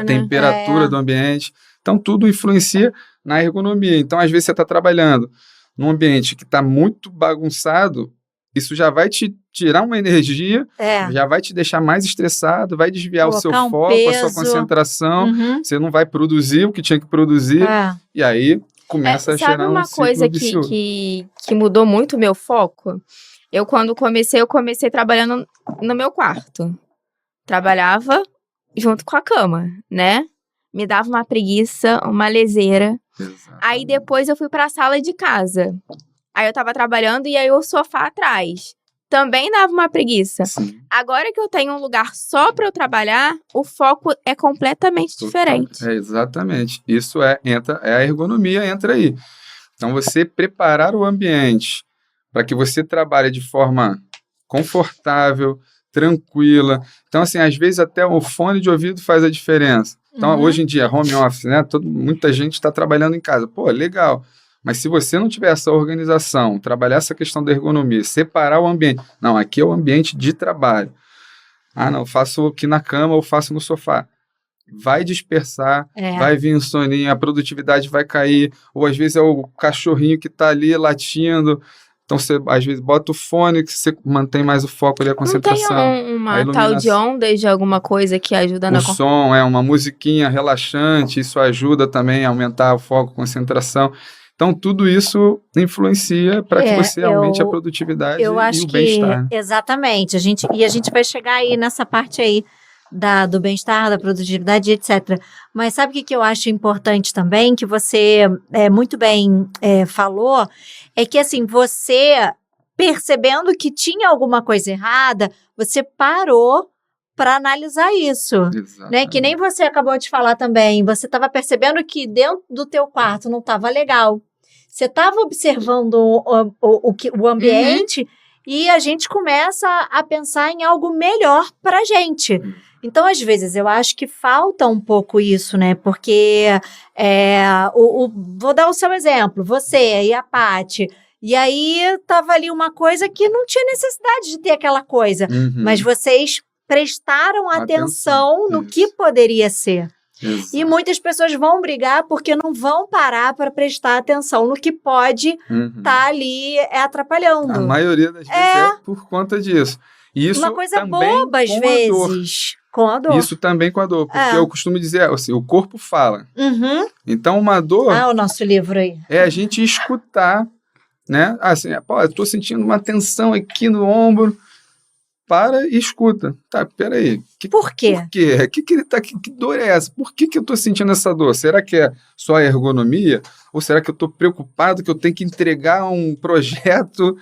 temperatura do ambiente. Então, tudo influencia na ergonomia. Então, às vezes, você está trabalhando num ambiente que está muito bagunçado, isso já vai te tirar uma energia, já vai te deixar mais estressado, vai desviar o seu foco, a sua concentração, você não vai produzir o que tinha que produzir, e aí começa a gerar um ciclo vicioso. Sabe uma coisa que mudou muito o meu foco? Eu, quando comecei trabalhando no meu quarto. Trabalhava junto com a cama, né? Me dava uma preguiça, uma leseira. Exato. Aí depois eu fui pra sala de casa. Aí eu tava trabalhando e aí o sofá atrás. Também dava uma preguiça. Sim. Agora que eu tenho um lugar só pra eu trabalhar, o foco é completamente diferente. Exatamente. Isso a ergonomia entra aí. Então, você preparar o ambiente para que você trabalhe de forma confortável, tranquila. Então, assim, às vezes até o fone de ouvido faz a diferença. Então, hoje em dia, home office, né? Muita gente está trabalhando em casa. Pô, legal. Mas se você não tiver essa organização, trabalhar essa questão da ergonomia, separar o ambiente. Não, aqui é o ambiente de trabalho. Ah, não, faço aqui na cama ou faço no sofá. Vai dispersar, vai vir um soninho, a produtividade vai cair. Ou às vezes é o cachorrinho que está ali latindo. Então você às vezes bota o fone que você mantém mais o foco ali, a concentração. Não tem uma tal de ondas de alguma coisa que ajuda na... O som, uma musiquinha relaxante, isso ajuda também a aumentar o foco, a concentração. Então, tudo isso influencia para que você aumente a produtividade e o bem-estar. Exatamente. A gente vai chegar aí nessa parte aí do bem-estar, da produtividade, etc. Mas sabe o que eu acho importante também, que você muito bem falou, é que assim, você percebendo que tinha alguma coisa errada, você parou para analisar isso, né? Que nem você acabou de falar também, você estava percebendo que dentro do teu quarto não estava legal. Você estava observando o ambiente e a gente começa a pensar em algo melhor para a gente. Então, às vezes, eu acho que falta um pouco isso, né? Porque, vou dar o seu exemplo, você e a Paty, e aí estava ali uma coisa que não tinha necessidade de ter aquela coisa, mas vocês prestaram atenção no que poderia ser. Exato. E muitas pessoas vão brigar porque não vão parar para prestar atenção no que pode estar ali atrapalhando. A maioria das vezes é por conta disso. E isso uma coisa boba, às vezes. Com a dor. Isso também com a dor. Porque eu costumo dizer, assim, o corpo fala. Então, uma dor... o nosso livro aí. É a gente escutar, né? Assim, eu estou sentindo uma tensão aqui no ombro. Para e escuta. Tá, peraí. Por quê? Por quê? Que dor é essa? Por que eu estou sentindo essa dor? Será que é só a ergonomia? Ou será que eu estou preocupado que eu tenho que entregar um projeto?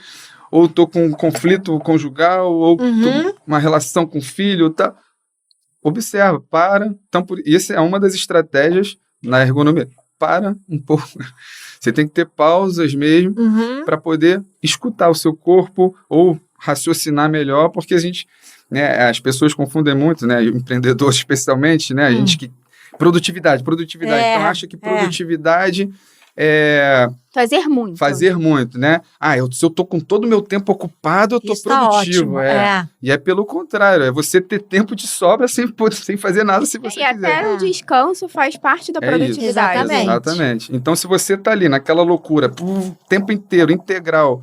Ou estou com um conflito conjugal? Ou uma relação com o filho? Tá? Observa, para. Então, isso é uma das estratégias na ergonomia. Para um pouco. Você tem que ter pausas mesmo para poder escutar o seu corpo ou raciocinar melhor, porque a gente, né, as pessoas confundem muito, né, empreendedores especialmente, né, a gente que... Produtividade. Então, acha que produtividade é... Fazer muito, né? Se eu tô com todo o meu tempo ocupado, eu tô produtivo. E é pelo contrário, é você ter tempo de sobra sem fazer nada se você quiser. E até o descanso faz parte da produtividade. Exatamente. Então, se você tá ali naquela loucura, o tempo inteiro, integral,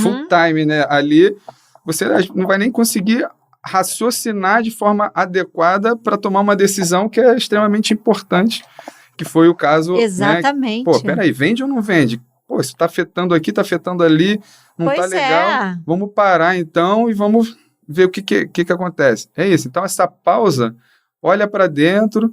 full time, né, ali, você não vai nem conseguir raciocinar de forma adequada para tomar uma decisão que é extremamente importante, que foi o caso. Exatamente. Né? Peraí, vende ou não vende? Isso está afetando aqui, está afetando ali, não está legal. Vamos parar então e vamos ver o que acontece. É isso. Então, essa pausa, olha para dentro,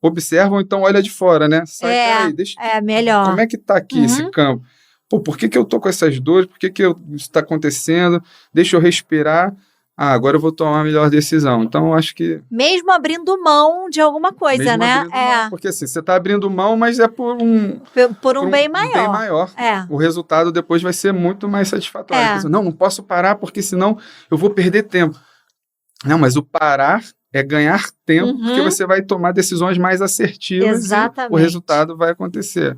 observa ou então olha de fora, né? Peraí, melhor. Como é que está aqui esse campo? Por que eu tô com essas dores? Por que isso está acontecendo? Deixa eu respirar. Agora eu vou tomar a melhor decisão. Então, eu acho que... Mesmo abrindo mão de alguma coisa, né? Mão, porque assim, você está abrindo mão, mas é por um bem maior. Bem maior. O resultado depois vai ser muito mais satisfatório. Não posso parar, porque senão eu vou perder tempo. Não, mas o parar é ganhar tempo, porque você vai tomar decisões mais assertivas. Exatamente. E o resultado vai acontecer.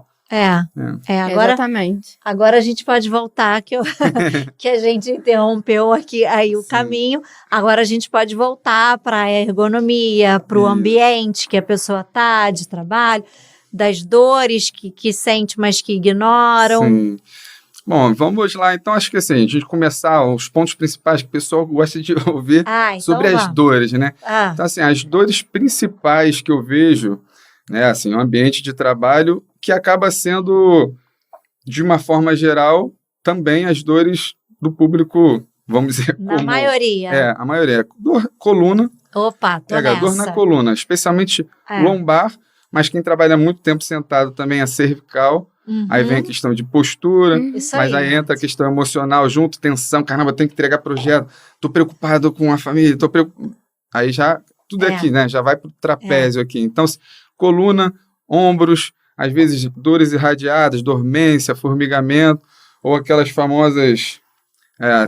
Exatamente. Agora a gente pode voltar, que a gente interrompeu aqui aí o caminho. Agora a gente pode voltar para a ergonomia, para o ambiente que a pessoa tá, de trabalho, das dores que sente, mas que ignoram. Sim. Bom, vamos lá. Então, acho que assim, a gente começar os pontos principais que o pessoal gosta de ouvir sobre as dores, né? Então, assim, as dores principais que eu vejo, né, assim, o ambiente de trabalho, que acaba sendo, de uma forma geral, também as dores do público, vamos dizer, Na maioria. A maioria. Dor, coluna. Opa, tô Pega nessa. dor na coluna, especialmente lombar, mas quem trabalha muito tempo sentado também é cervical. Aí vem a questão de postura, Isso mas aí entra a questão emocional junto, tensão, caramba, tem que entregar projeto, tô preocupado com a família, aí já, tudo aqui, né, já vai pro trapézio aqui. Então, coluna, ombros, às vezes dores irradiadas, dormência, formigamento, ou aquelas famosas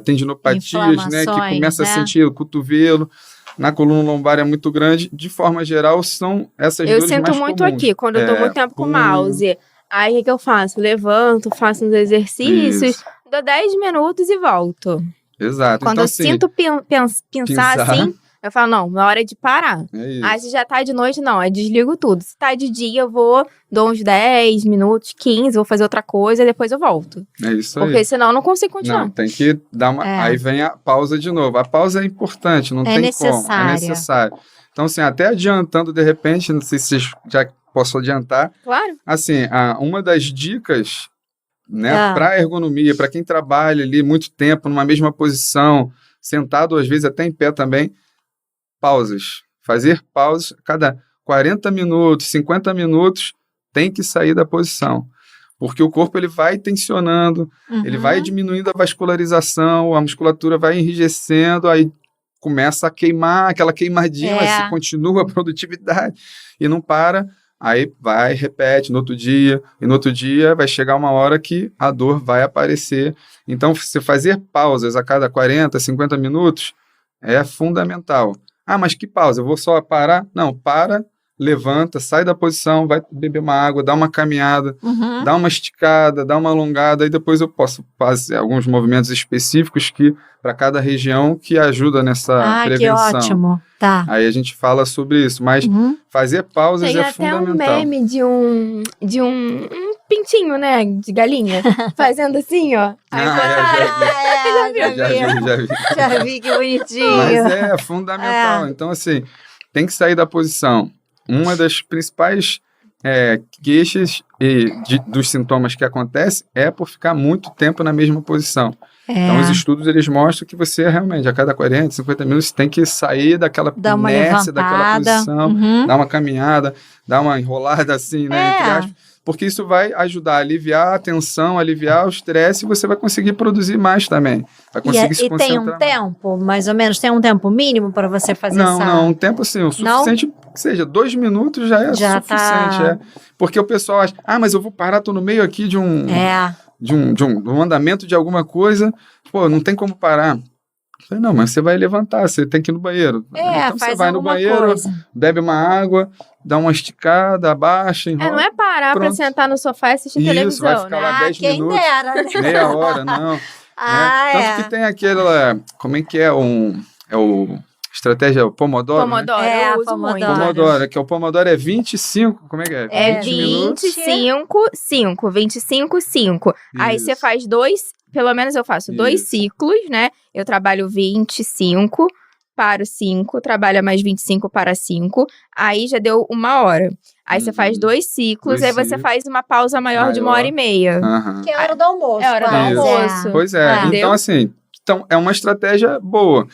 tendinopatias, né, que começa a sentir o cotovelo. Na coluna lombar é muito grande. De forma geral, são essas dores mais comuns. Eu sinto muito aqui, quando eu tô muito tempo com o mouse. Aí, o que eu faço? Levanto, faço uns exercícios, dou 10 minutos e volto. Exato. Quando então, eu assim, sinto pensar assim, eu falo, não, na hora de parar. Aí, se já tá de noite, não, aí desligo tudo. Se tá de dia, eu dou uns 10 minutos, 15, vou fazer outra coisa, depois eu volto. É isso aí. Porque senão eu não consigo continuar. Não, tem que dar uma... Aí vem a pausa de novo. A pausa é importante, não tem como. É necessário. Então, assim, até adiantando, de repente, não sei se vocês já posso adiantar. Claro. Assim, uma das dicas, né, para ergonomia, para quem trabalha ali muito tempo numa mesma posição, sentado, às vezes até em pé também, pausas. Fazer pausas cada 40 minutos, 50 minutos, tem que sair da posição. Porque o corpo ele vai tensionando, ele vai diminuindo a vascularização, a musculatura vai enrijecendo, aí começa a queimar, aquela queimadinha, mas se continua a produtividade e não para, aí vai, repete no outro dia, e no outro dia vai chegar uma hora que a dor vai aparecer. Então, você fazer pausas a cada 40, 50 minutos é fundamental. Ah, mas que pausa? Eu vou só parar? Não, para, levanta, sai da posição, vai beber uma água, dá uma caminhada, dá uma esticada, dá uma alongada, e depois eu posso fazer alguns movimentos específicos para cada região que ajuda nessa prevenção. Que ótimo. Tá. Aí a gente fala sobre isso, mas fazer pausas é fundamental. Tem até um meme de um pintinho, né, de galinha, fazendo assim, ó. Já vi, que bonitinho. Mas é fundamental. Então, assim, tem que sair da posição. Uma das principais queixas dos sintomas que acontecem é por ficar muito tempo na mesma posição. Então, os estudos, eles mostram que você realmente, a cada 40, 50 minutos, você tem que sair daquela inércia, daquela posição, dar uma caminhada, dar uma enrolada assim, né, entre aspas, porque isso vai ajudar a aliviar a tensão, aliviar o estresse, e você vai conseguir produzir mais também. Vai conseguir se concentrar. E tem um tempo, mais ou menos, tem um tempo mínimo para você fazer isso? Não, um tempo assim, o suficiente que seja 2 minutos já é suficiente. Porque o pessoal acha, mas eu vou parar, tô no meio aqui de um andamento de alguma coisa, pô, não tem como parar. Eu falei, não, mas você vai levantar, você tem que ir no banheiro. Então você vai no banheiro, bebe uma água, dá uma esticada, abaixa, enrola. Não é parar pra sentar no sofá e assistir televisão, isso, vai ficar lá 10 minutos, dera, né? meia hora, não. Tanto que tem aquela, como é que é, o estratégia Pomodoro, Pomodoro, né? eu uso muito. Pomodoro, que o Pomodoro é 25, como é que é? É 25, 5, 25, 5. Aí você faz pelo menos eu faço 2 ciclos, né? Eu trabalho 25, paro 5, trabalha mais 25 para 5, aí já deu 1 hora. Aí você faz 2 ciclos, aí você faz uma pausa maior de 1h30. Que é a hora do almoço. É a hora do almoço. Pois é, então assim, é uma estratégia boa.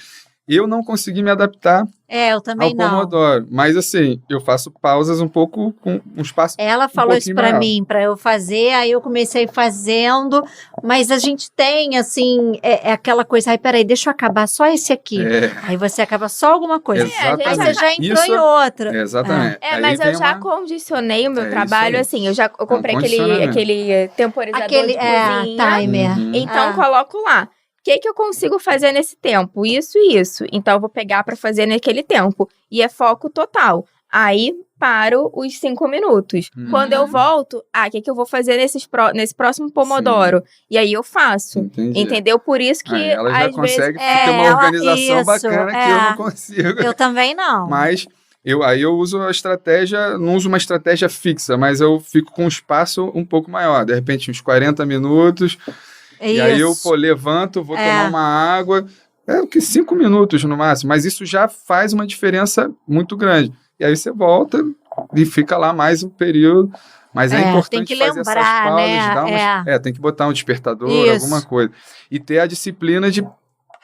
Eu não consegui me adaptar eu também ao Pomodoro, mas assim, eu faço pausas um pouco com um espaço. Ela falou isso pra mim, pra eu fazer, aí eu comecei fazendo, mas a gente tem, assim, aquela coisa, peraí, deixa eu acabar só esse aqui. Aí você acaba só alguma coisa. Exatamente. Aí você já entrou em outra. Exatamente. Mas eu já condicionei o meu trabalho, assim, eu comprei aquele temporizador de cozinha. Timer. Então, coloco lá. O que eu consigo fazer nesse tempo? Isso e isso. Então, eu vou pegar para fazer naquele tempo. E é foco total. Aí, paro os 5 minutos. Quando eu volto, o que eu vou fazer nesse próximo Pomodoro? E aí, eu faço. Entendi. Entendeu? Por isso que, ela já às consegue vezes... ter uma organização bacana que eu não consigo. Eu também não. Mas... eu uso a estratégia, não uso uma estratégia fixa, mas eu fico com um espaço um pouco maior. De repente, uns 40 minutos... E aí eu levanto, vou tomar uma água, 5 minutos no máximo, mas isso já faz uma diferença muito grande. E aí você volta e fica lá mais um período, mas é importante fazer essas pausas, tem que botar um despertador, alguma coisa. E ter a disciplina de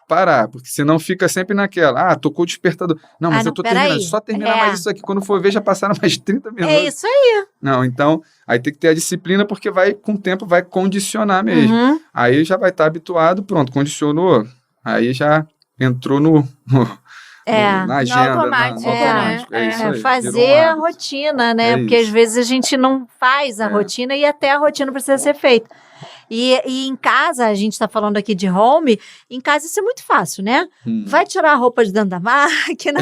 parar, porque senão fica sempre naquela, tocou o despertador. Não, mas não, eu tô terminando, peraí. só terminar mais isso aqui. Quando for ver, já passaram mais 30 minutos. É isso aí. Não, então, aí tem que ter a disciplina, porque com o tempo vai condicionar mesmo. Uhum. Aí já vai estar habituado, pronto, condicionou, aí já entrou na agenda, automático, no automático. né? É isso aí, Fazer virou um a hábito. rotina, né? É Porque isso. às vezes a gente não faz a rotina e até a rotina precisa ser feita. E em casa, a gente está falando aqui de home, em casa isso é muito fácil, né? Vai tirar a roupa de dentro da máquina,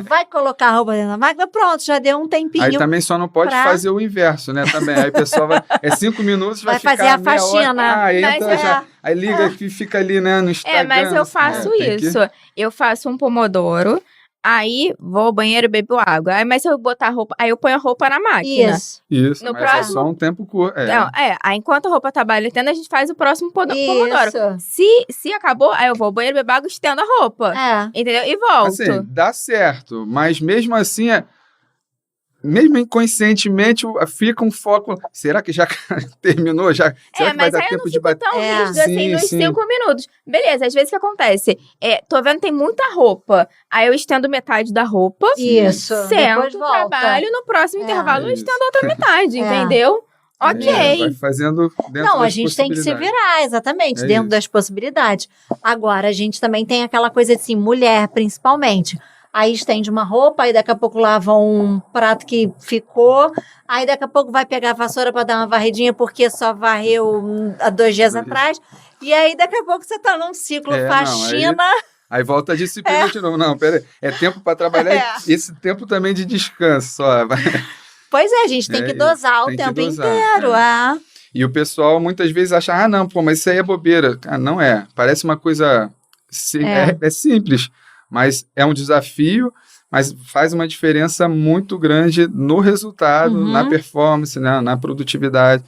vai colocar a roupa dentro da máquina, pronto, já deu um tempinho. Aí também só não pode fazer o inverso, né? Também. Aí o pessoal vai. 5 minutos, vai ficar fazer a meia faxina. Hora, Mas entra já. Aí liga e fica ali, né, no Instagram. Mas eu faço isso. Eu faço um pomodoro, aí vou ao banheiro e bebo água. Aí, mas se eu botar a roupa, aí eu ponho a roupa na máquina. Isso, No mas próximo- é só um tempo curto. Não, aí enquanto a roupa tá baletando, a gente faz o próximo pomodoro. Isso. Se acabou, aí eu vou ao banheiro, bebo água, estendo a roupa. Entendeu? E volto. Assim, dá certo, mas mesmo assim, mesmo inconscientemente, fica um foco. Será que já terminou? Será que vai mas dar aí eu tempo não de fico bater? tão rígido assim Sim, nos sim. 5 minutos. Beleza, às vezes o que acontece? Tô vendo que tem muita roupa. Aí eu estendo metade da roupa. Isso. Depois Sento, volta. trabalho, no próximo intervalo eu Isso. estendo a outra metade, entendeu? Ok. Vai fazendo dentro Não, a das gente tem que se possibilidades. virar, exatamente, É dentro isso. das possibilidades. Agora, a gente também tem aquela coisa assim, mulher principalmente. Aí estende uma roupa, aí daqui a pouco lava um prato que ficou, aí daqui a pouco vai pegar a vassoura para dar uma varridinha porque só varreu há 2 dias atrás. E aí daqui a pouco você tá num ciclo faxina. Aí volta a disciplina de novo. Não, pera aí. É tempo para trabalhar e esse tempo também de descanso só. Pois é, a gente tem que dosar o tempo inteiro. E o pessoal muitas vezes acha, não, pô, mas isso aí é bobeira. Não é. Parece uma coisa... É simples, mas é um desafio, mas faz uma diferença muito grande no resultado, na performance, né, na produtividade.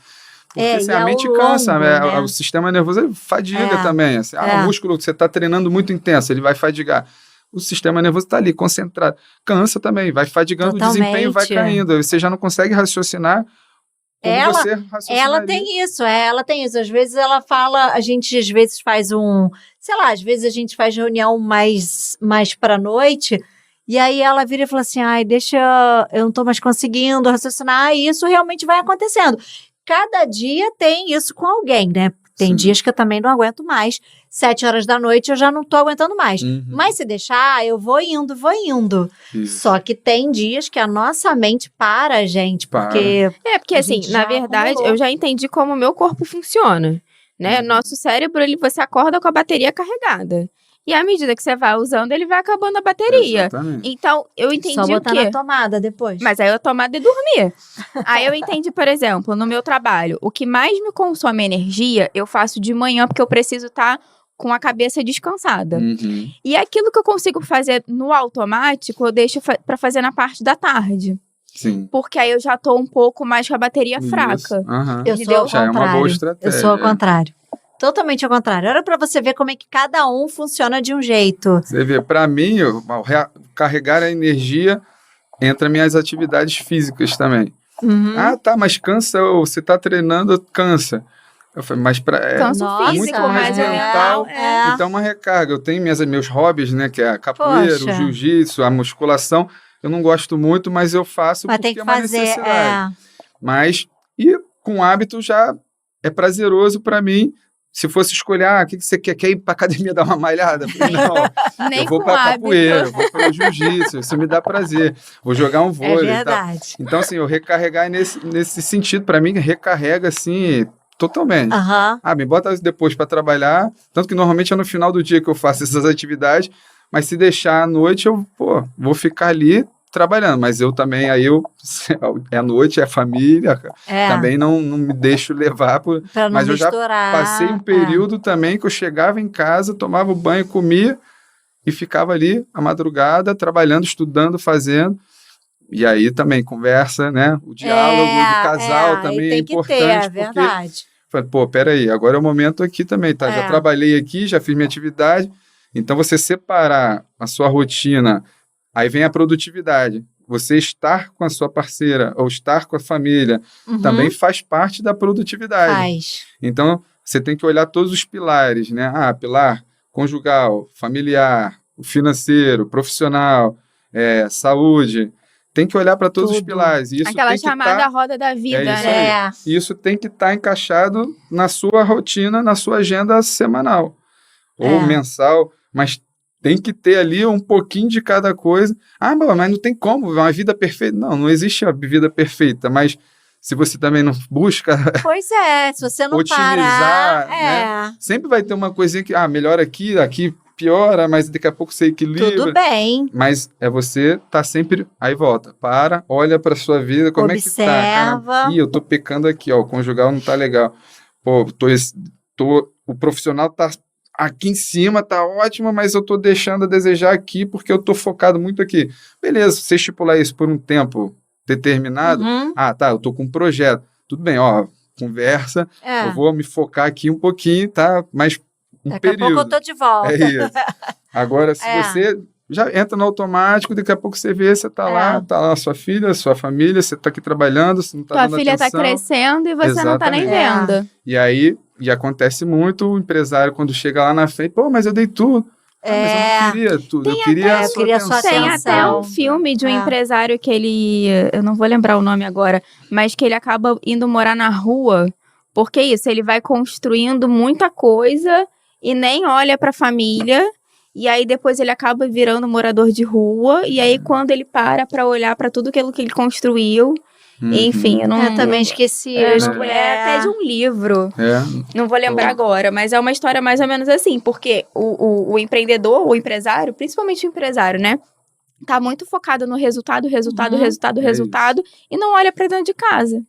Porque assim, a mente cansa, né? O sistema nervoso fadiga também. Assim, o músculo que você está treinando muito intenso, ele vai fadigar. O sistema nervoso está ali, concentrado. Cansa também, vai fadigando, o desempenho vai caindo. Você já não consegue raciocinar como você raciocinaria. Ela tem isso. Às vezes ela fala, a gente às vezes faz às vezes a gente faz reunião mais pra noite, e aí ela vira e fala assim, eu não tô mais conseguindo raciocinar, e isso realmente vai acontecendo. Cada dia tem isso com alguém, né? Tem dias que eu também não aguento mais. 7 horas da noite eu já não tô aguentando mais. Mas se deixar, eu vou indo. Isso. Só que tem dias que a nossa mente para, gente, porque... Porque assim, na verdade, eu já entendi como o meu corpo funciona, né? Nosso cérebro, você acorda com a bateria carregada. E à medida que você vai usando, ele vai acabando a bateria. Exatamente. Então, eu entendi só botar o quê? na tomada depois. Mas aí eu tomada e dormir. Aí eu entendi, por exemplo, no meu trabalho, o que mais me consome energia, eu faço de manhã, porque eu preciso estar com a cabeça descansada. E aquilo que eu consigo fazer no automático, eu deixo para fazer na parte da tarde. Sim. Porque aí eu já tô um pouco mais com a bateria fraca. Eu sou ao Já contrário. é uma boa estratégia. Eu sou ao contrário. Totalmente ao contrário. Era para você ver como é que cada um funciona de um jeito. Você vê, para mim, carregar a energia entra minhas atividades físicas também. Mas cansa, você tá treinando, cansa. Eu falei, mas canso físico, muito mais mental. É. Então, uma recarga. Eu tenho meus hobbies, né? Que é a capoeira, o jiu-jitsu, a musculação. Eu não gosto muito, mas eu faço porque tem que é uma fazer, necessidade. Mas, e com hábito já é prazeroso para mim. Se fosse escolher, o que você quer? Quer ir pra academia dar uma malhada? Eu falei, não, Nem eu vou com pra hábito. capoeira, eu vou pro jiu-jitsu, isso me dá prazer. Vou jogar um vôlei. É verdade. Então, assim, eu recarregar nesse sentido, para mim, recarrega, assim, totalmente. Me bota depois para trabalhar, tanto que normalmente é no final do dia que eu faço essas atividades, mas se deixar à noite, eu vou ficar ali trabalhando, mas eu também, é noite, é família, também não me deixo levar pra não mas misturar. Eu já passei um período também que eu chegava em casa, tomava banho, comia e ficava ali a madrugada, trabalhando, estudando, fazendo, e aí também conversa, né, o diálogo do casal também é importante, é verdade. Falei, peraí, agora é o momento aqui também, tá? Já trabalhei aqui, já fiz minha atividade, então você separar a sua rotina. Aí vem a produtividade. Você estar com a sua parceira ou estar com a família também faz parte da produtividade. Faz. Então, você tem que olhar todos os pilares, né? Pilar conjugal, familiar, financeiro, profissional, saúde. Tem que olhar para todos os pilares. Isso Aquela tem que chamada roda da vida, isso né? aí. Isso tem que estar encaixado na sua rotina, na sua agenda semanal ou mensal, mas tem que ter ali um pouquinho de cada coisa. Ah, mas não tem como, uma vida perfeita. Não existe a vida perfeita, mas se você também não busca... Pois é, se você não otimizar, parar... né? Sempre vai ter uma coisinha que, melhora aqui piora, mas daqui a pouco você equilibra. Tudo bem. Mas você tá sempre... Aí volta, olha pra sua vida, como Observa. é que tá? Cara? Eu tô pecando aqui, ó, o conjugal não tá legal. Pô, o profissional tá aqui em cima, tá ótimo, mas eu tô deixando a desejar aqui porque eu tô focado muito aqui. Beleza, se você estipular isso por um tempo determinado, eu tô com um projeto. Tudo bem, ó, conversa, eu vou me focar aqui um pouquinho, tá? Mas daqui a pouco eu tô de volta. É isso. Agora, se você já entra no automático, daqui a pouco você vê, você tá lá sua filha, sua família, você tá aqui trabalhando, você não tá dando atenção. Tua filha tá crescendo e você não tá nem vendo. E aí, acontece muito, o empresário quando chega lá na frente, mas eu dei tudo. Mas eu não queria tudo, eu queria a sua atenção. Tem até um filme de um empresário que eu não vou lembrar o nome agora, mas que ele acaba indo morar na rua, porque ele vai construindo muita coisa e nem olha pra família, e aí depois ele acaba virando morador de rua, e aí quando ele para olhar pra tudo aquilo que ele construiu, enfim, eu não... Eu também esqueci. É até de um livro. Não vou lembrar agora, mas é uma história mais ou menos assim, porque o empreendedor, o empresário, principalmente o empresário, né? Tá muito focado no resultado, e não olha pra dentro de casa.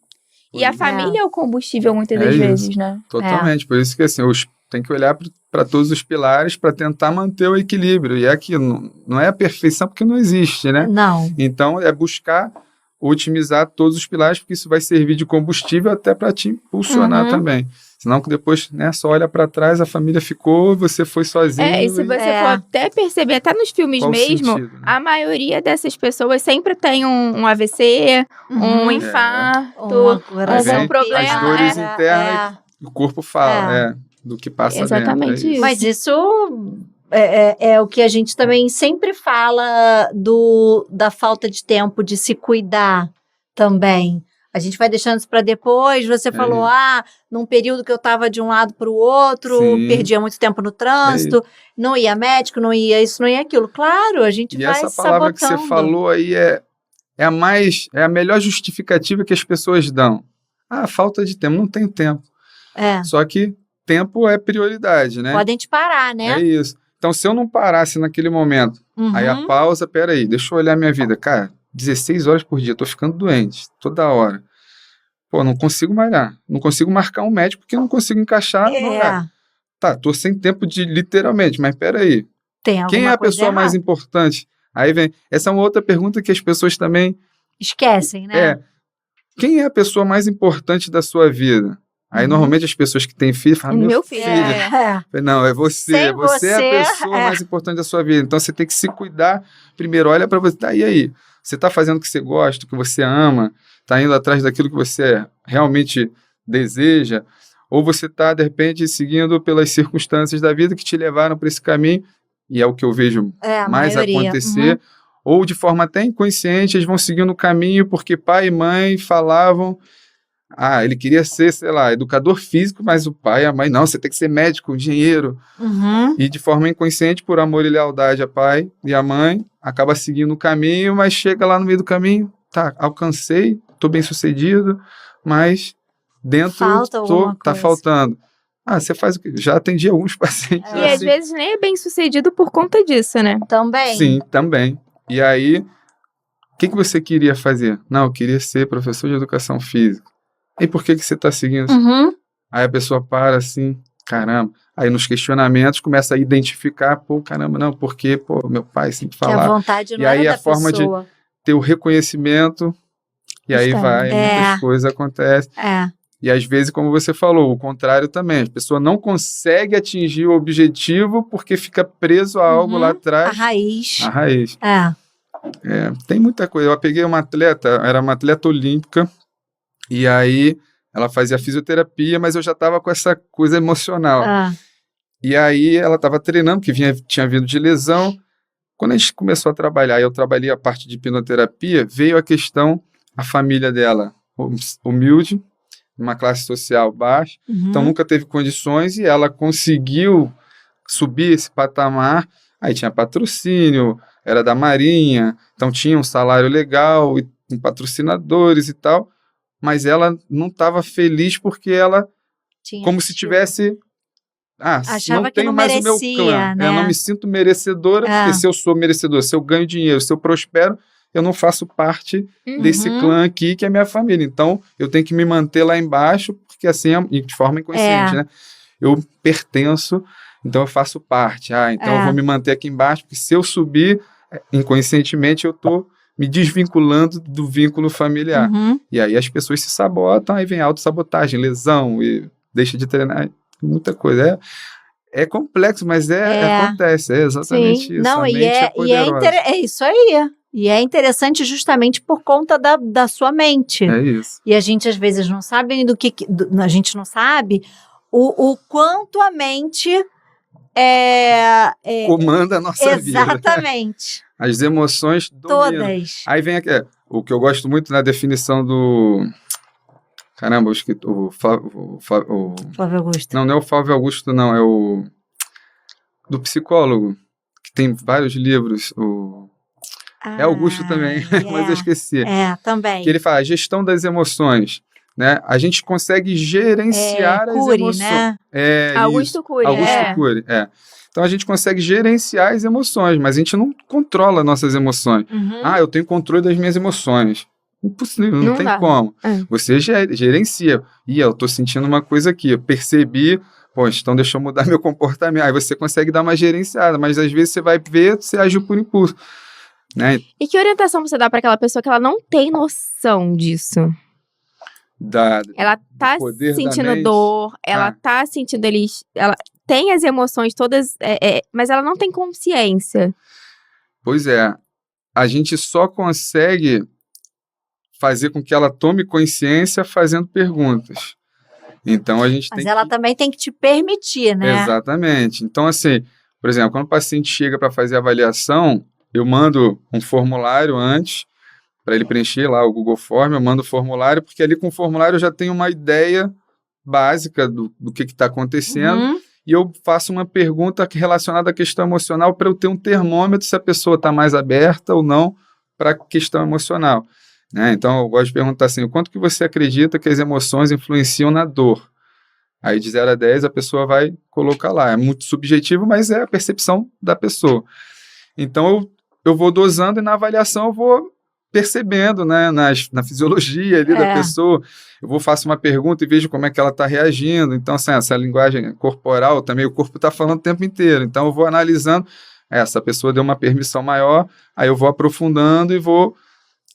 E a família é o combustível muitas das vezes, né? Totalmente, por isso que assim, tem que olhar para todos os pilares para tentar manter o equilíbrio. E aqui não é a perfeição porque não existe, né? Não. Então, é buscar otimizar todos os pilares, porque isso vai servir de combustível até para te impulsionar também. Senão que depois, né, só olha para trás, a família ficou, você foi sozinho. E se você for até perceber, até nos filmes mesmo, sentido, né? a maioria dessas pessoas sempre tem um AVC, um infarto, algum problema. As dores internas, o corpo fala, do que passa exatamente dentro. Isso. Mas isso é o que a gente também sempre fala da falta de tempo de se cuidar também. A gente vai deixando isso para depois. Você falou, num período que eu estava de um lado para o outro, perdia muito tempo no trânsito, não ia médico, não ia isso, não ia aquilo. Claro, a gente vai sabotando. E essa palavra que você falou aí é a melhor justificativa que as pessoas dão. Falta de tempo, não tenho tempo. Só que tempo é prioridade, né? Podem te parar, né? É isso. Então, se eu não parasse naquele momento, aí a pausa, peraí, deixa eu olhar minha vida. Cara, 16 horas por dia, tô ficando doente, toda hora. Pô, não consigo malhar, não consigo marcar um médico porque eu não consigo encaixar no lugar. Tá, tô sem tempo literalmente, mas peraí. Quem é a pessoa mais importante? Aí vem, essa é uma outra pergunta que as pessoas também... esquecem, né? Quem é a pessoa mais importante da sua vida? Aí, normalmente, as pessoas que têm filho falam, meu filho. Não, é você. Você é a pessoa mais importante da sua vida. Então, você tem que se cuidar. Primeiro, olha para você. E aí? Você está fazendo o que você gosta, o que você ama? Está indo atrás daquilo que você realmente deseja? Ou você está, de repente, seguindo pelas circunstâncias da vida que te levaram para esse caminho? E é o que eu vejo mais acontecer. Ou, de forma até inconsciente, eles vão seguindo o caminho porque pai e mãe falavam... ele queria ser, sei lá, educador físico, mas o pai e a mãe, não, você tem que ser médico, engenheiro. E de forma inconsciente, por amor e lealdade a pai e a mãe, acaba seguindo o caminho, mas chega lá no meio do caminho, alcancei, estou bem sucedido, mas dentro tá faltando. Você faz o quê? Já atendi alguns pacientes E às vezes nem é bem sucedido por conta disso, né? Também. Sim, também. E aí, o que você queria fazer? Não, eu queria ser professor de educação física. E por que você está seguindo? Aí a pessoa para assim, caramba. Aí nos questionamentos começa a identificar, caramba, não, porque, meu pai sempre falava. Que a vontade não e aí era a forma de ter o reconhecimento, e aí muitas coisas acontecem. E às vezes, como você falou, o contrário também. A pessoa não consegue atingir o objetivo porque fica preso a algo lá atrás. A raiz. Tem muita coisa. Eu peguei uma atleta, era uma atleta olímpica, e aí ela fazia fisioterapia, mas eu já estava com essa coisa emocional. E aí ela estava treinando, porque tinha vindo de lesão. Quando a gente começou a trabalhar, eu trabalhei a parte de hipnoterapia, veio a questão, a família dela humilde, uma classe social baixa, então nunca teve condições e ela conseguiu subir esse patamar. Aí tinha patrocínio, era da Marinha, então tinha um salário legal, e com patrocinadores e tal, mas ela não estava feliz porque ela, como se tivesse... Achava não que tenho não mais merecia, o meu clã, né? Eu não me sinto merecedora, porque se eu sou merecedor, se eu ganho dinheiro, se eu prospero, eu não faço parte desse clã aqui, que é minha família. Então, eu tenho que me manter lá embaixo, porque assim, de forma inconsciente, né? Eu pertenço, então eu faço parte. Então eu vou me manter aqui embaixo, porque se eu subir, inconscientemente, eu estou me desvinculando do vínculo familiar. E aí as pessoas se sabotam, aí vem autossabotagem, lesão, e deixa de treinar, muita coisa. É complexo, mas acontece, é exatamente Sim. isso. Não, a mente é poderosa. É isso aí. E é interessante justamente por conta da sua mente. É isso. E a gente às vezes não sabe a gente não sabe o quanto a mente comanda a nossa vida. Exatamente. As emoções dominam. Todas. Aí vem aqui, o que eu gosto muito na definição do... Caramba, o Flávio Augusto. Não é o Flávio Augusto, não. É o... Do psicólogo, que tem vários livros. É Augusto também, mas eu esqueci. Também. Que ele fala, a gestão das emoções. Né? A gente consegue gerenciar as emoções. Né? Augusto Cury. Augusto Cury, Então a gente consegue gerenciar as emoções, mas a gente não controla nossas emoções. Eu tenho controle das minhas emoções. Impossível, não tem como. Você gerencia. Eu tô sentindo uma coisa aqui, eu percebi, então deixa eu mudar meu comportamento. Aí você consegue dar uma gerenciada, mas às vezes você vai ver, você agiu por impulso. Né? E que orientação você dá para aquela pessoa que ela não tem noção disso? Ela tá sentindo dor, ela tá sentindo ela tem as emoções todas, mas ela não tem consciência. Pois é, a gente só consegue fazer com que ela tome consciência fazendo perguntas. Então a gente Mas ela também tem que te permitir, né? Exatamente. Então assim, por exemplo, quando o paciente chega para fazer a avaliação, eu mando um formulário antes para ele preencher lá o Google Form, eu mando o formulário, porque ali com o formulário eu já tenho uma ideia básica do que está acontecendo, e eu faço uma pergunta relacionada à questão emocional para eu ter um termômetro se a pessoa está mais aberta ou não para a questão emocional. Né? Então eu gosto de perguntar assim, o quanto que você acredita que as emoções influenciam na dor? Aí de 0 a 10 a pessoa vai colocar lá, é muito subjetivo, mas é a percepção da pessoa. Então eu vou dosando e na avaliação eu vou percebendo, né, na fisiologia ali da pessoa, faço uma pergunta e vejo como é que ela está reagindo. Então, assim, essa linguagem corporal também, o corpo está falando o tempo inteiro, então eu vou analisando, essa pessoa deu uma permissão maior, aí eu vou aprofundando e vou,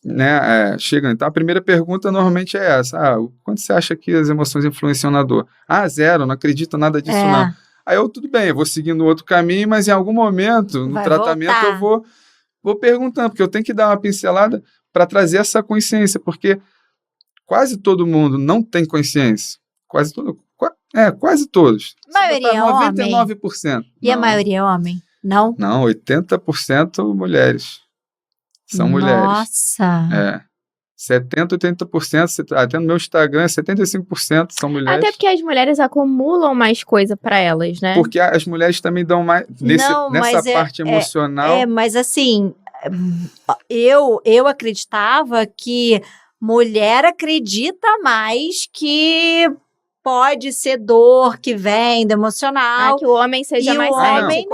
né, chegando. Então, a primeira pergunta normalmente é essa, quanto você acha que as emoções influenciam na dor? 0, não acredito nada disso não. Aí tudo bem, eu vou seguindo outro caminho, mas em algum momento, no tratamento, voltar. Eu vou perguntando, porque eu tenho que dar uma pincelada para trazer essa consciência, porque quase todo mundo não tem consciência. Quase todos. A maioria é homem? 99%. E a maioria é homem? Não? Não, 80% mulheres. São mulheres. Nossa! 70%, 80%, até no meu Instagram, 75% são mulheres. Até porque as mulheres acumulam mais coisa para elas, né? Porque as mulheres também dão mais nessa parte emocional. Mas assim, eu acreditava que mulher acredita mais que pode ser dor que vem do emocional. Que o homem seja mais cético.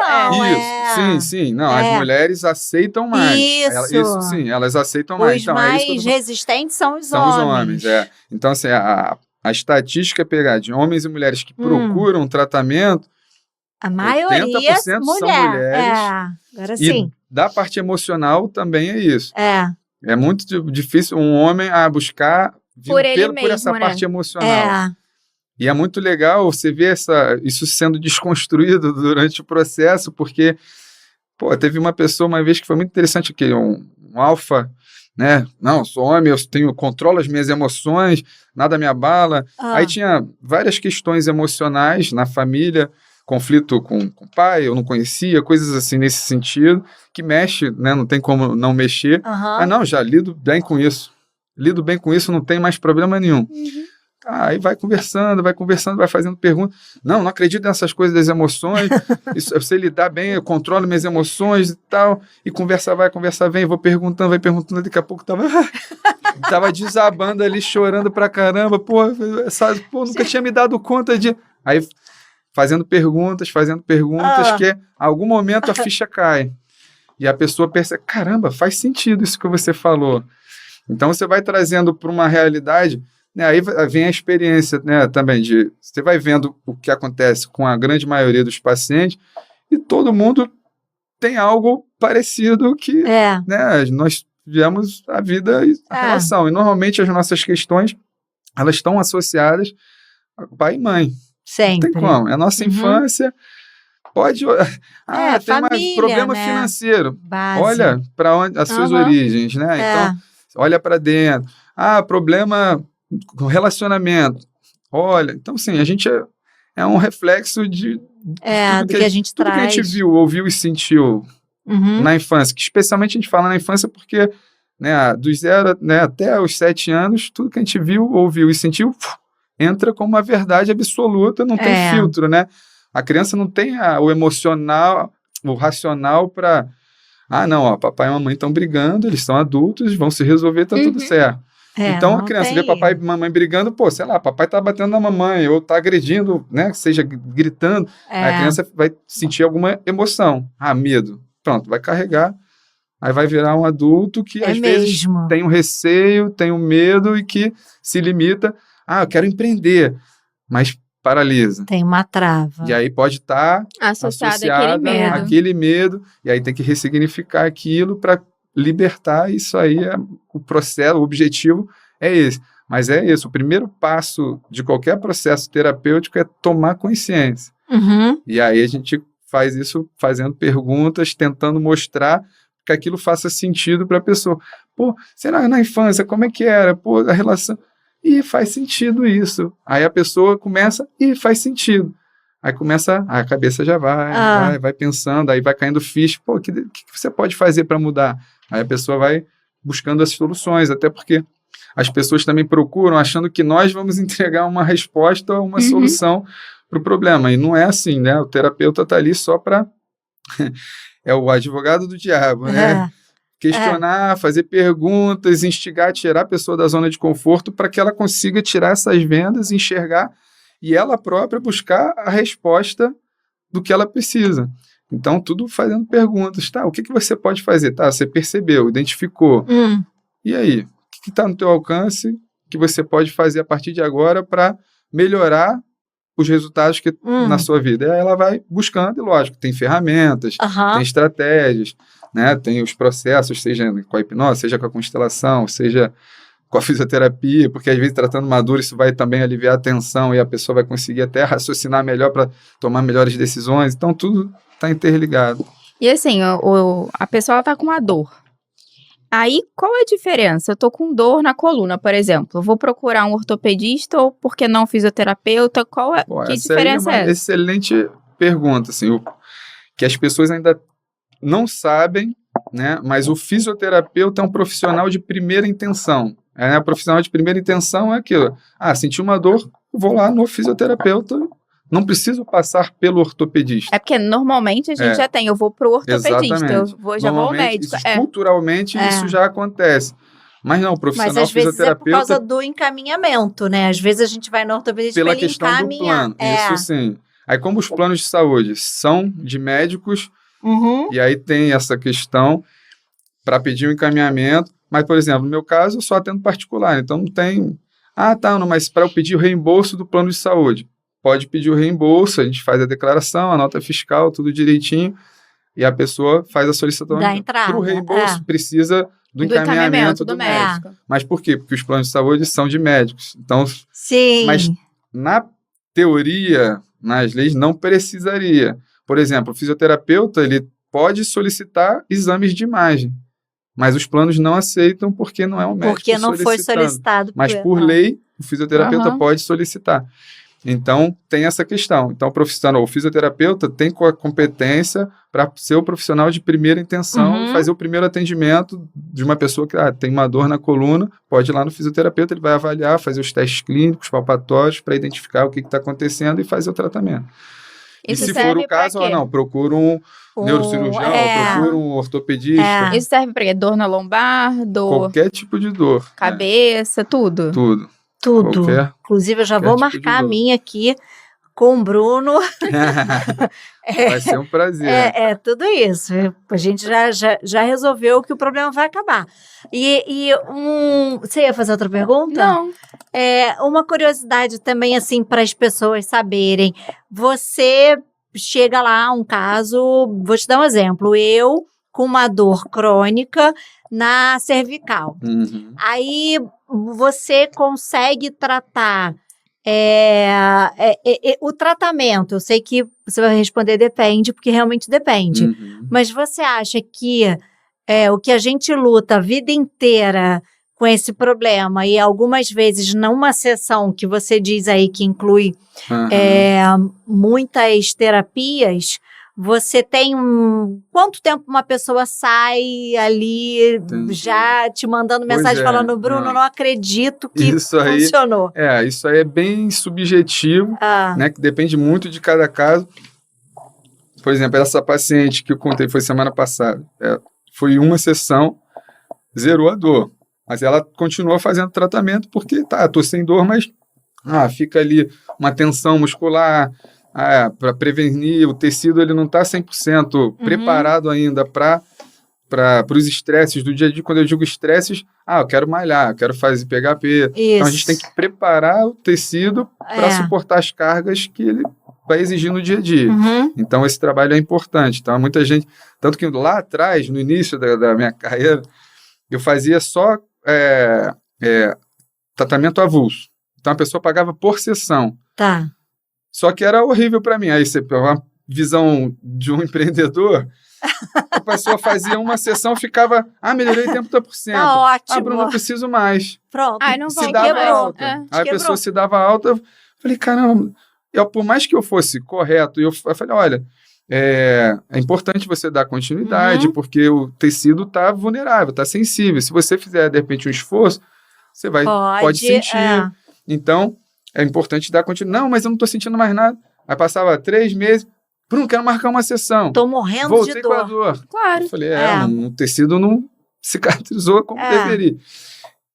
Isso, sim. Não, as mulheres aceitam mais. Isso sim, elas aceitam mais. Os mais resistentes são os homens. Então, assim, a estatística pegar de homens e mulheres que procuram tratamento, a maioria 80% são mulheres. Agora sim. E da parte emocional também é isso. É muito difícil um homem buscar por ele mesmo, essa né? parte emocional. E é muito legal você ver isso sendo desconstruído durante o processo, porque teve uma pessoa uma vez que foi muito interessante, um alfa, né? Não, sou homem, eu controlo as minhas emoções, nada me abala. Aí tinha várias questões emocionais na família, conflito com o pai, eu não conhecia, coisas assim nesse sentido, que mexe, né? Não tem como não mexer. Aham. Não, já lido bem com isso. Lido bem com isso, não tem mais problema nenhum. Aí vai conversando, vai fazendo perguntas. Não acredito nessas coisas das emoções. Isso, eu sei lidar bem, eu controlo minhas emoções e tal. E conversa vai, conversa vem, vai perguntando. Daqui a pouco tava desabando ali, chorando pra caramba. Pô, nunca tinha me dado conta de... Aí fazendo perguntas, que em algum momento a ficha cai. E a pessoa percebe, caramba, faz sentido isso que você falou. Então você vai trazendo para uma realidade... Né, aí vem a experiência, né, também você vai vendo o que acontece com a grande maioria dos pacientes e todo mundo tem algo parecido que né, nós tivemos a vida e a relação. E normalmente as nossas questões, elas estão associadas a pai e mãe. Sempre. Não tem como. É a nossa infância. Pode... tem família, um problema né? financeiro. Base. Olha para onde as suas origens, né? Então, olha para dentro. Problema com relacionamento. Olha, então, sim, a gente é um reflexo de tudo que a gente tudo traz. Que a gente viu, ouviu e sentiu na infância, que especialmente a gente fala na infância porque, né, dos 0, né, até os 7 anos, tudo que a gente viu, ouviu e sentiu entra como uma verdade absoluta, não tem filtro, né? A criança não tem o emocional, o racional para... papai e mamãe estão brigando, eles são adultos, vão se resolver, tá tudo certo. Então a criança vê papai e mamãe brigando, sei lá, papai tá batendo na mamãe, ou tá agredindo, né, seja gritando, a criança vai sentir alguma emoção, medo, pronto, vai carregar, aí vai virar um adulto que às vezes tem um receio, tem um medo e que se limita, eu quero empreender, mas paralisa. Tem uma trava. E aí pode estar associado àquele medo, e aí tem que ressignificar aquilo para libertar. Isso aí é o processo, o objetivo é esse. Mas é isso, o primeiro passo de qualquer processo terapêutico é tomar consciência. E aí a gente faz isso fazendo perguntas, tentando mostrar que aquilo faça sentido para a pessoa. Será na infância, como é que era? A relação... E faz sentido isso. Aí a pessoa começa, e faz sentido. Aí começa, a cabeça já vai pensando, aí vai caindo ficha, o que você pode fazer para mudar? Aí a pessoa vai buscando as soluções, até porque as pessoas também procuram achando que nós vamos entregar uma resposta, uma solução para o problema, e não é assim, né? O terapeuta está ali só para... é o advogado do diabo, né? Questionar, fazer perguntas, instigar, tirar a pessoa da zona de conforto para que ela consiga tirar essas vendas, enxergar e ela própria buscar a resposta do que ela precisa. Então, tudo fazendo perguntas. O que você pode fazer? Você percebeu, identificou. E aí? O que está no teu alcance que você pode fazer a partir de agora para melhorar os resultados que na sua vida? E aí ela vai buscando, e lógico, tem ferramentas, tem estratégias, né? Tem os processos, seja com a hipnose, seja com a constelação, seja com a fisioterapia, porque às vezes tratando maduro isso vai também aliviar a tensão e a pessoa vai conseguir até raciocinar melhor para tomar melhores decisões. Então tudo está interligado. E assim, a pessoa está com uma dor. Aí, qual é a diferença? Eu tô com dor na coluna, por exemplo. Eu vou procurar um ortopedista ou por que não fisioterapeuta? Que diferença é essa? Excelente pergunta, assim, que as pessoas ainda não sabem, né? Mas o fisioterapeuta é um profissional de primeira intenção. O profissional de primeira intenção é aquilo. Senti uma dor, vou lá no fisioterapeuta. Não preciso passar pelo ortopedista. É porque normalmente a gente já tem, eu vou pro ortopedista, já vou ao médico. Culturalmente isso já acontece. Mas não, o profissional fisioterapeuta... Mas às vezes é por causa do encaminhamento, né? Às vezes a gente vai no ortopedista pela para ele questão encaminhar. do plano, isso sim. Aí como os planos de saúde são de médicos, e aí tem essa questão para pedir um encaminhamento, mas, por exemplo, no meu caso, eu só atendo particular, então não tem... mas para eu pedir o reembolso do plano de saúde, pode pedir o reembolso, a gente faz a declaração, a nota fiscal, tudo direitinho, e a pessoa faz a solicitação da entrada. Para o reembolso, precisa do encaminhamento do médico. Mas por quê? Porque os planos de saúde são de médicos. Então, sim. Mas na teoria, nas leis, não precisaria. Por exemplo, o fisioterapeuta ele pode solicitar exames de imagem, mas os planos não aceitam porque não é um médico porque não foi solicitado. Mas por lei, o fisioterapeuta pode solicitar. Então, tem essa questão. Então, o fisioterapeuta tem a competência para ser o profissional de primeira intenção e fazer o primeiro atendimento de uma pessoa que tem uma dor na coluna, pode ir lá no fisioterapeuta, ele vai avaliar, fazer os testes clínicos, palpatórios, para identificar o que está acontecendo e fazer o tratamento. Isso e se serve for o caso, pra quê? Procura um neurocirurgião, procura um ortopedista. Isso serve pra quê? Dor na lombar, dor, Qualquer tipo de dor. cabeça, tudo? Tudo. Tudo. Qualquer Inclusive, eu já qualquer vou tipo de marcar a dor. minha aqui com o Bruno. Vai ser um prazer. Tudo isso. A gente já resolveu que o problema vai acabar. Você ia fazer outra pergunta? Não. Uma curiosidade também, assim, para as pessoas saberem. Você chega lá, um caso, vou te dar um exemplo. Eu, com uma dor crônica na cervical. Uhum. Aí você consegue tratar o tratamento. Eu sei que você vai responder depende, porque realmente depende. Uhum. Mas você acha que o que a gente luta a vida inteira com esse problema e algumas vezes numa sessão que você diz aí que inclui muitas terapias, você tem quanto tempo uma pessoa sai ali já te mandando mensagem falando, Bruno, não acredito que isso aí, funcionou. Isso aí é bem subjetivo, né, que depende muito de cada caso. Por exemplo, essa paciente que eu contei foi semana passada, foi uma sessão, zerou a dor, mas ela continua fazendo tratamento porque tô sem dor, mas fica ali uma tensão muscular, para prevenir, o tecido ele não está 100% preparado ainda para os estresses do dia a dia. Quando eu digo estresses, eu quero malhar, eu quero pegar peso. Então a gente tem que preparar o tecido para suportar as cargas que ele vai exigir no dia a dia. Então esse trabalho é importante. Então muita gente, tanto que lá atrás, no início da minha carreira, eu fazia só tratamento avulso. Então a pessoa pagava por sessão. Tá. Só que era horrível para mim. Aí você uma visão de um empreendedor, a pessoa fazia uma sessão, ficava, melhorei 30%. Ótimo. Bruno, não preciso mais. Pronto. Não Se vai, dava mais. alta. Aí a pessoa se dava alta, eu falei, caramba, por mais que eu fosse correto, eu falei, olha, é importante você dar continuidade, porque o tecido está vulnerável, está sensível. Se você fizer, de repente, um esforço, você pode sentir. Então, é importante dar continuidade. Não, mas eu não estou sentindo mais nada. Aí passava 3 meses. Bruno, quero marcar uma sessão. Estou morrendo Voltei de com a dor. Claro. Eu falei, o tecido não cicatrizou como deveria.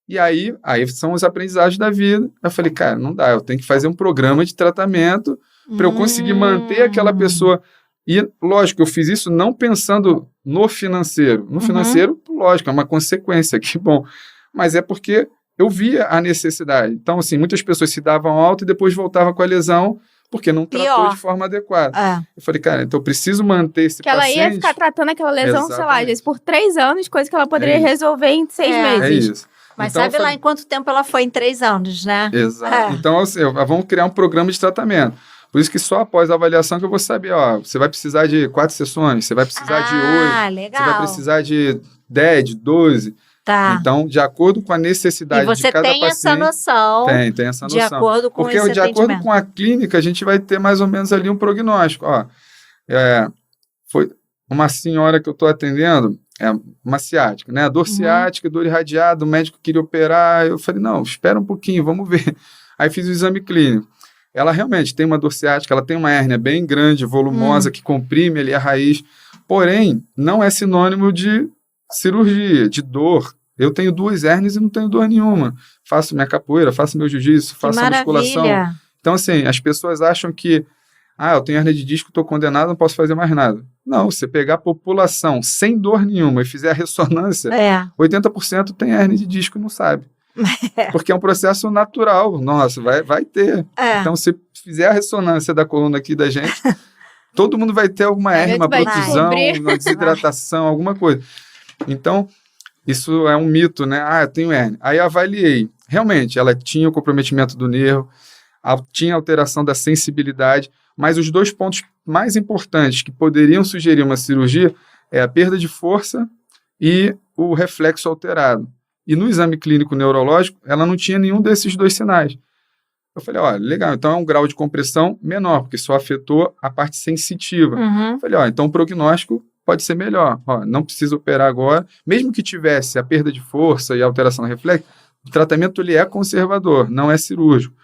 E aí são os aprendizados da vida. Eu falei, cara, não dá. Eu tenho que fazer um programa de tratamento para eu conseguir manter aquela pessoa. E, lógico, eu fiz isso não pensando no financeiro. No financeiro, lógico, é uma consequência. Que bom. Mas é porque eu via a necessidade. Então, assim, muitas pessoas se davam alta e depois voltavam com a lesão porque não tratou de forma adequada. Eu falei, cara, então eu preciso manter esse paciente... Que ela ia ficar tratando aquela lesão, sei lá, às vezes por 3 anos, coisa que ela poderia resolver em 6 meses. É isso. Mas então, sabe lá em quanto tempo ela foi? Em 3 anos, né? Exato. Então, assim, vamos criar um programa de tratamento. Por isso que só após a avaliação que eu vou saber, você vai precisar de 4 sessões, você vai precisar de 8, legal. você vai precisar de 10, de 12... Tá. Então, de acordo com a necessidade de cada paciente... E você tem essa noção. Tem essa noção. De acordo com Porque esse de acordo com a clínica, a gente vai ter mais ou menos ali um prognóstico. Foi uma senhora que eu estou atendendo, uma ciática, né? Dor ciática, dor irradiada, o médico queria operar. Eu falei, não, espera um pouquinho, vamos ver. Aí fiz o exame clínico. Ela realmente tem uma dor ciática, ela tem uma hérnia bem grande, volumosa, que comprime ali a raiz. Porém, não é sinônimo de cirurgia, de dor. Eu tenho 2 hérnias e não tenho dor nenhuma. Faço minha capoeira, faço meu jiu-jitsu, faço a musculação. Então, assim, as pessoas acham que eu tenho hérnia de disco, estou condenado, não posso fazer mais nada. Não, você pegar a população sem dor nenhuma e fizer a ressonância, 80% tem hérnia de disco e não sabe. Porque é um processo natural. Nossa, vai ter. Então, se fizer a ressonância da coluna aqui da gente, todo mundo vai ter alguma hérnia, uma protusão, uma desidratação, alguma coisa. Então, isso é um mito, né? Eu tenho hérnia. Aí avaliei. Realmente, ela tinha o comprometimento do nervo, tinha alteração da sensibilidade, mas os 2 pontos mais importantes que poderiam sugerir uma cirurgia é a perda de força e o reflexo alterado. E no exame clínico neurológico, ela não tinha nenhum desses 2 sinais. Eu falei, olha, legal, então é um grau de compressão menor, porque só afetou a parte sensitiva. Eu falei, então o prognóstico pode ser melhor. Não precisa operar agora. Mesmo que tivesse a perda de força e alteração do reflexo, o tratamento ele é conservador, não é cirúrgico.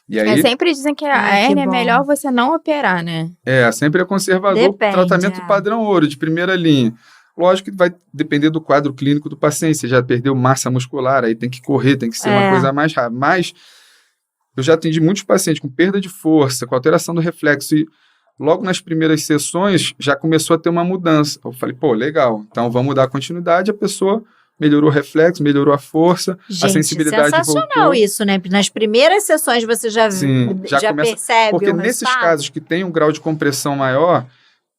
E aí, sempre dizem que a hérnia é melhor você não operar, né? Sempre é conservador. Tratamento padrão ouro, de primeira linha. Lógico que vai depender do quadro clínico do paciente. Você já perdeu massa muscular, aí tem que correr, tem que ser uma coisa mais rápida. Mas eu já atendi muitos pacientes com perda de força, com alteração do reflexo, e logo nas primeiras sessões já começou a ter uma mudança. Eu falei, legal, então vamos dar continuidade. A pessoa melhorou o reflexo, melhorou a força, a sensibilidade voltou. Sensacional isso, né? Nas primeiras sessões você já percebe porque nesses casos que tem um grau de compressão maior,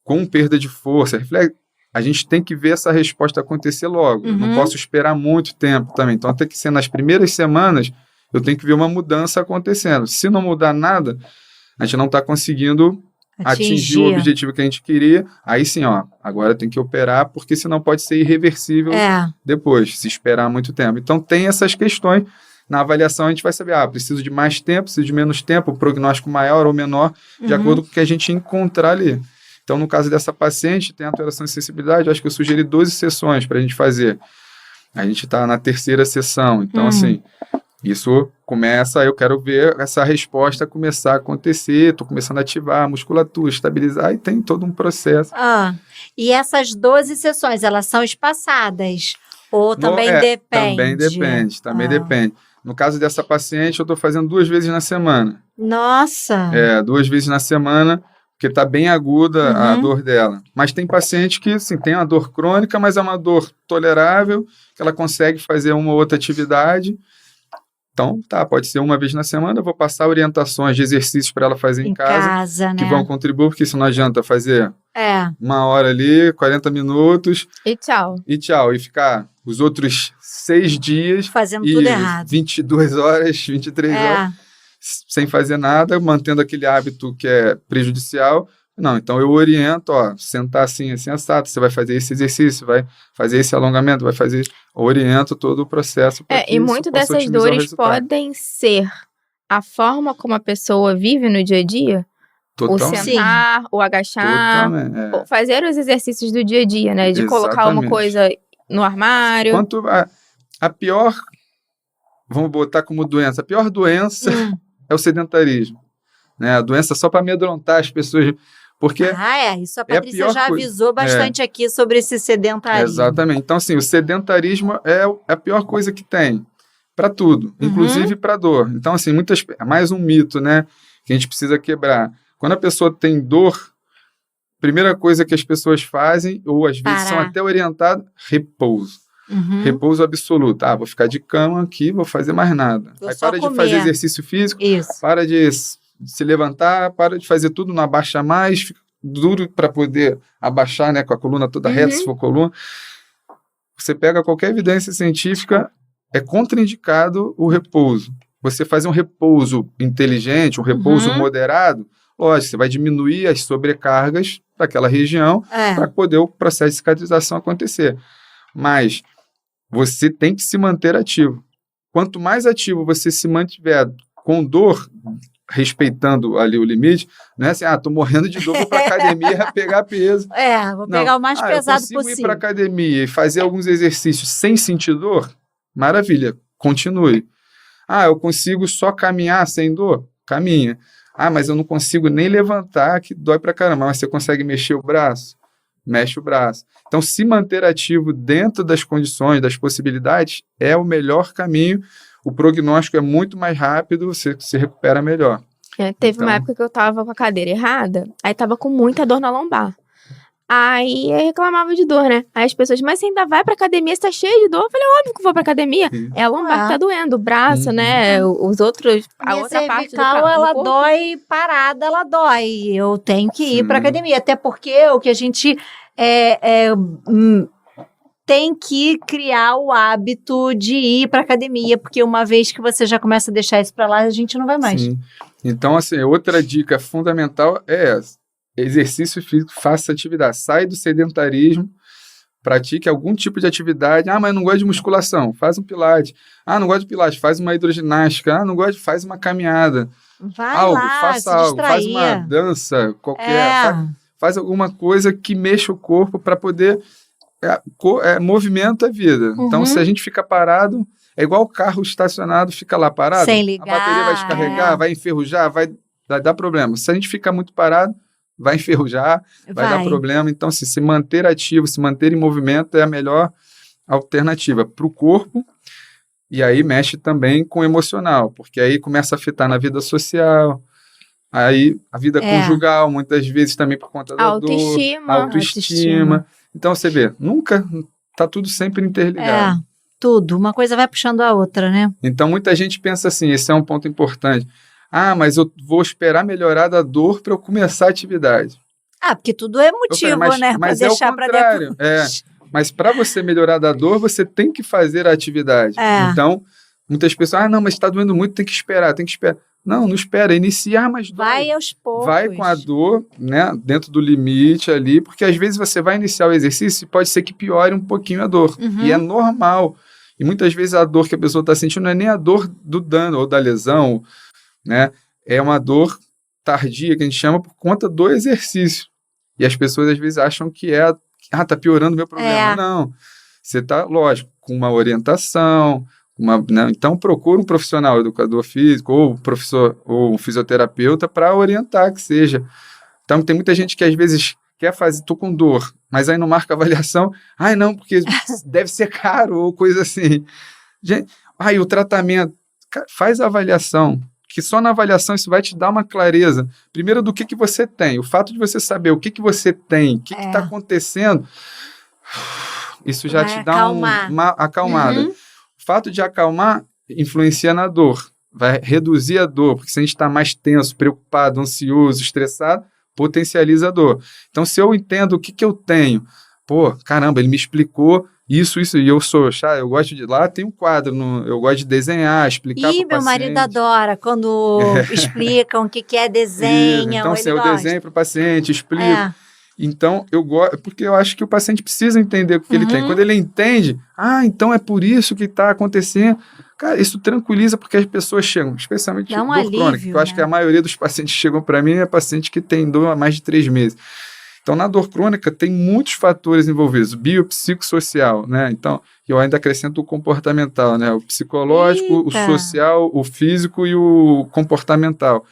com perda de força, reflexo, a gente tem que ver essa resposta acontecer logo. Não posso esperar muito tempo também. Então tem que ser nas primeiras semanas, eu tenho que ver uma mudança acontecendo. Se não mudar nada, a gente não está conseguindo atingir o objetivo que a gente queria, aí sim, agora tem que operar, porque senão pode ser irreversível depois, se esperar muito tempo. Então tem essas questões. Na avaliação a gente vai saber, preciso de mais tempo, preciso de menos tempo, prognóstico maior ou menor, de acordo com o que a gente encontrar ali. Então, no caso dessa paciente, tem alteração de sensibilidade, eu acho que eu sugeri 12 sessões para a gente fazer. A gente está na 3ª sessão, então assim, isso começa, eu quero ver essa resposta começar a acontecer, estou começando a ativar a musculatura, estabilizar, e tem todo um processo. E essas 12 sessões, elas são espaçadas? Ou também depende? Também depende. No caso dessa paciente, eu estou fazendo 2 vezes na semana. Nossa! 2 vezes na semana, porque está bem aguda a dor dela. Mas tem paciente que, assim, tem uma dor crônica, mas é uma dor tolerável, que ela consegue fazer uma ou outra atividade. Então, pode ser 1 vez na semana, eu vou passar orientações de exercícios para ela fazer em casa, que vão contribuir, porque isso não adianta fazer 1 hora ali, 40 minutos. E tchau. E ficar os outros 6 dias... fazendo tudo errado. 22 horas, 23 horas, sem fazer nada, mantendo aquele hábito que é prejudicial. Não, então eu oriento, sentar assim assado, você vai fazer esse exercício, vai fazer esse alongamento, vai fazer... Oriento todo o processo. E muito dessas dores podem ser a forma como a pessoa vive no dia a dia? Totalmente. O sentar, o agachar, fazer os exercícios do dia a dia, né? De colocar uma coisa no armário. Quanto a pior, vamos botar como doença, a pior doença é o sedentarismo. Né? A doença só para amedrontar as pessoas... Porque isso a Patrícia já avisou bastante aqui sobre esse sedentarismo. Exatamente. Então, assim, o sedentarismo é a pior coisa que tem para tudo, inclusive para dor. Então, assim, mais um mito, né, que a gente precisa quebrar. Quando a pessoa tem dor, a primeira coisa que as pessoas fazem, ou às vezes são até orientadas, repouso. Repouso absoluto. Vou ficar de cama aqui, vou fazer mais nada. Aí para de fazer exercício físico, para de se levantar, para de fazer tudo, não abaixa mais, fica duro para poder abaixar, né, com a coluna toda reta, se for coluna. Você pega qualquer evidência científica, é contraindicado o repouso. Você faz um repouso inteligente, um repouso moderado, lógico, você vai diminuir as sobrecargas para aquela região, para poder o processo de cicatrização acontecer. Mas você tem que se manter ativo. Quanto mais ativo você se mantiver com dor, respeitando ali o limite, não é assim, tô morrendo de dor, vou para academia pegar peso. Vou pegar o mais pesado possível. Eu consigo ir para academia e fazer alguns exercícios sem sentir dor? Maravilha, continue. Eu consigo só caminhar sem dor? Caminha. Mas eu não consigo nem levantar, que dói pra caramba. Mas você consegue mexer o braço? Mexe o braço. Então, se manter ativo dentro das condições, das possibilidades, é o melhor caminho. O prognóstico é muito mais rápido, você se recupera melhor. Teve uma época que eu tava com a cadeira errada, aí tava com muita dor na lombar. Aí eu reclamava de dor, né? Aí as pessoas, mas você ainda vai pra academia, você tá cheio de dor? Eu falei, óbvio que vou pra academia. É a lombar que tá doendo, o braço, né? Os outros, a outra parte do corpo. Ela dói parada, ela dói. Eu tenho que ir pra academia, até porque o que a gente tem que criar o hábito de ir para academia, porque uma vez que você já começa a deixar isso para lá, a gente não vai mais. Sim. Então, assim, outra dica fundamental é essa. Exercício físico, faça atividade. Sai do sedentarismo, pratique algum tipo de atividade. Ah, mas não gosto de musculação, faz um pilates. Ah, não gosto de pilates, faz uma hidroginástica. Ah, não gosto, faz uma caminhada. Vai lá, faça se algo, distrair. faz uma dança qualquer, faz alguma coisa que mexa o corpo para poder... movimento é vida. Então, se a gente fica parado, é igual o carro estacionado, fica lá parado. Sem ligar. A bateria vai descarregar, vai enferrujar, vai dar problema. Se a gente ficar muito parado, vai enferrujar, vai dar problema. Então, se manter ativo, se manter em movimento é a melhor alternativa para o corpo. E aí mexe também com o emocional, porque aí começa a afetar na vida social, aí a vida conjugal, muitas vezes também por conta da autoestima. Então, você vê, tá tudo sempre interligado. Tudo. Uma coisa vai puxando a outra, né? Então, muita gente pensa assim, esse é um ponto importante. Ah, mas eu vou esperar melhorar da dor para eu começar a atividade. Porque tudo é motivo, né? Mas pra deixar para depois. Mas para você melhorar da dor, você tem que fazer a atividade. Então, muitas pessoas, não, mas está doendo muito, tem que esperar. Não espera, inicia, mas dói. Vai aos poucos. Vai com a dor, né, dentro do limite ali, porque às vezes você vai iniciar o exercício e pode ser que piore um pouquinho a dor. E é normal. E muitas vezes a dor que a pessoa está sentindo não é nem a dor do dano ou da lesão, né? É uma dor tardia, que a gente chama por conta do exercício. E as pessoas às vezes acham que tá piorando o meu problema. Não. Você tá, lógico, com uma orientação, né? Então procura um profissional, educador físico, ou professor, ou um fisioterapeuta para orientar que seja. Então tem muita gente que às vezes quer fazer, tô com dor, mas aí não marca avaliação. Não, porque deve ser caro, ou coisa assim. Gente, o tratamento, faz a avaliação, que só na avaliação isso vai te dar uma clareza. Primeiro, do que você tem. O fato de você saber o que você tem, o que está acontecendo, isso já te dá uma acalmada. O fato de acalmar influencia na dor, vai reduzir a dor, porque se a gente está mais tenso, preocupado, ansioso, estressado, potencializa a dor. Então, se eu entendo o que eu tenho, caramba, ele me explicou isso, e eu eu gosto de... Lá tem um quadro, eu gosto de desenhar, explicar para o paciente. Meu marido adora quando explicam o que é desenho. Então, eu desenho para o paciente, explico. Então, eu gosto, porque eu acho que o paciente precisa entender o que ele tem. Quando ele entende, então é por isso que está acontecendo. Cara, isso tranquiliza, porque as pessoas chegam, especialmente dor crônica, que eu acho que a maioria dos pacientes que chegam para mim é paciente que tem dor há mais de 3 meses. Então, na dor crônica, tem muitos fatores envolvidos, biopsicossocial, né? Então, eu ainda acrescento o comportamental, né? O psicológico, o social, o físico e o comportamental.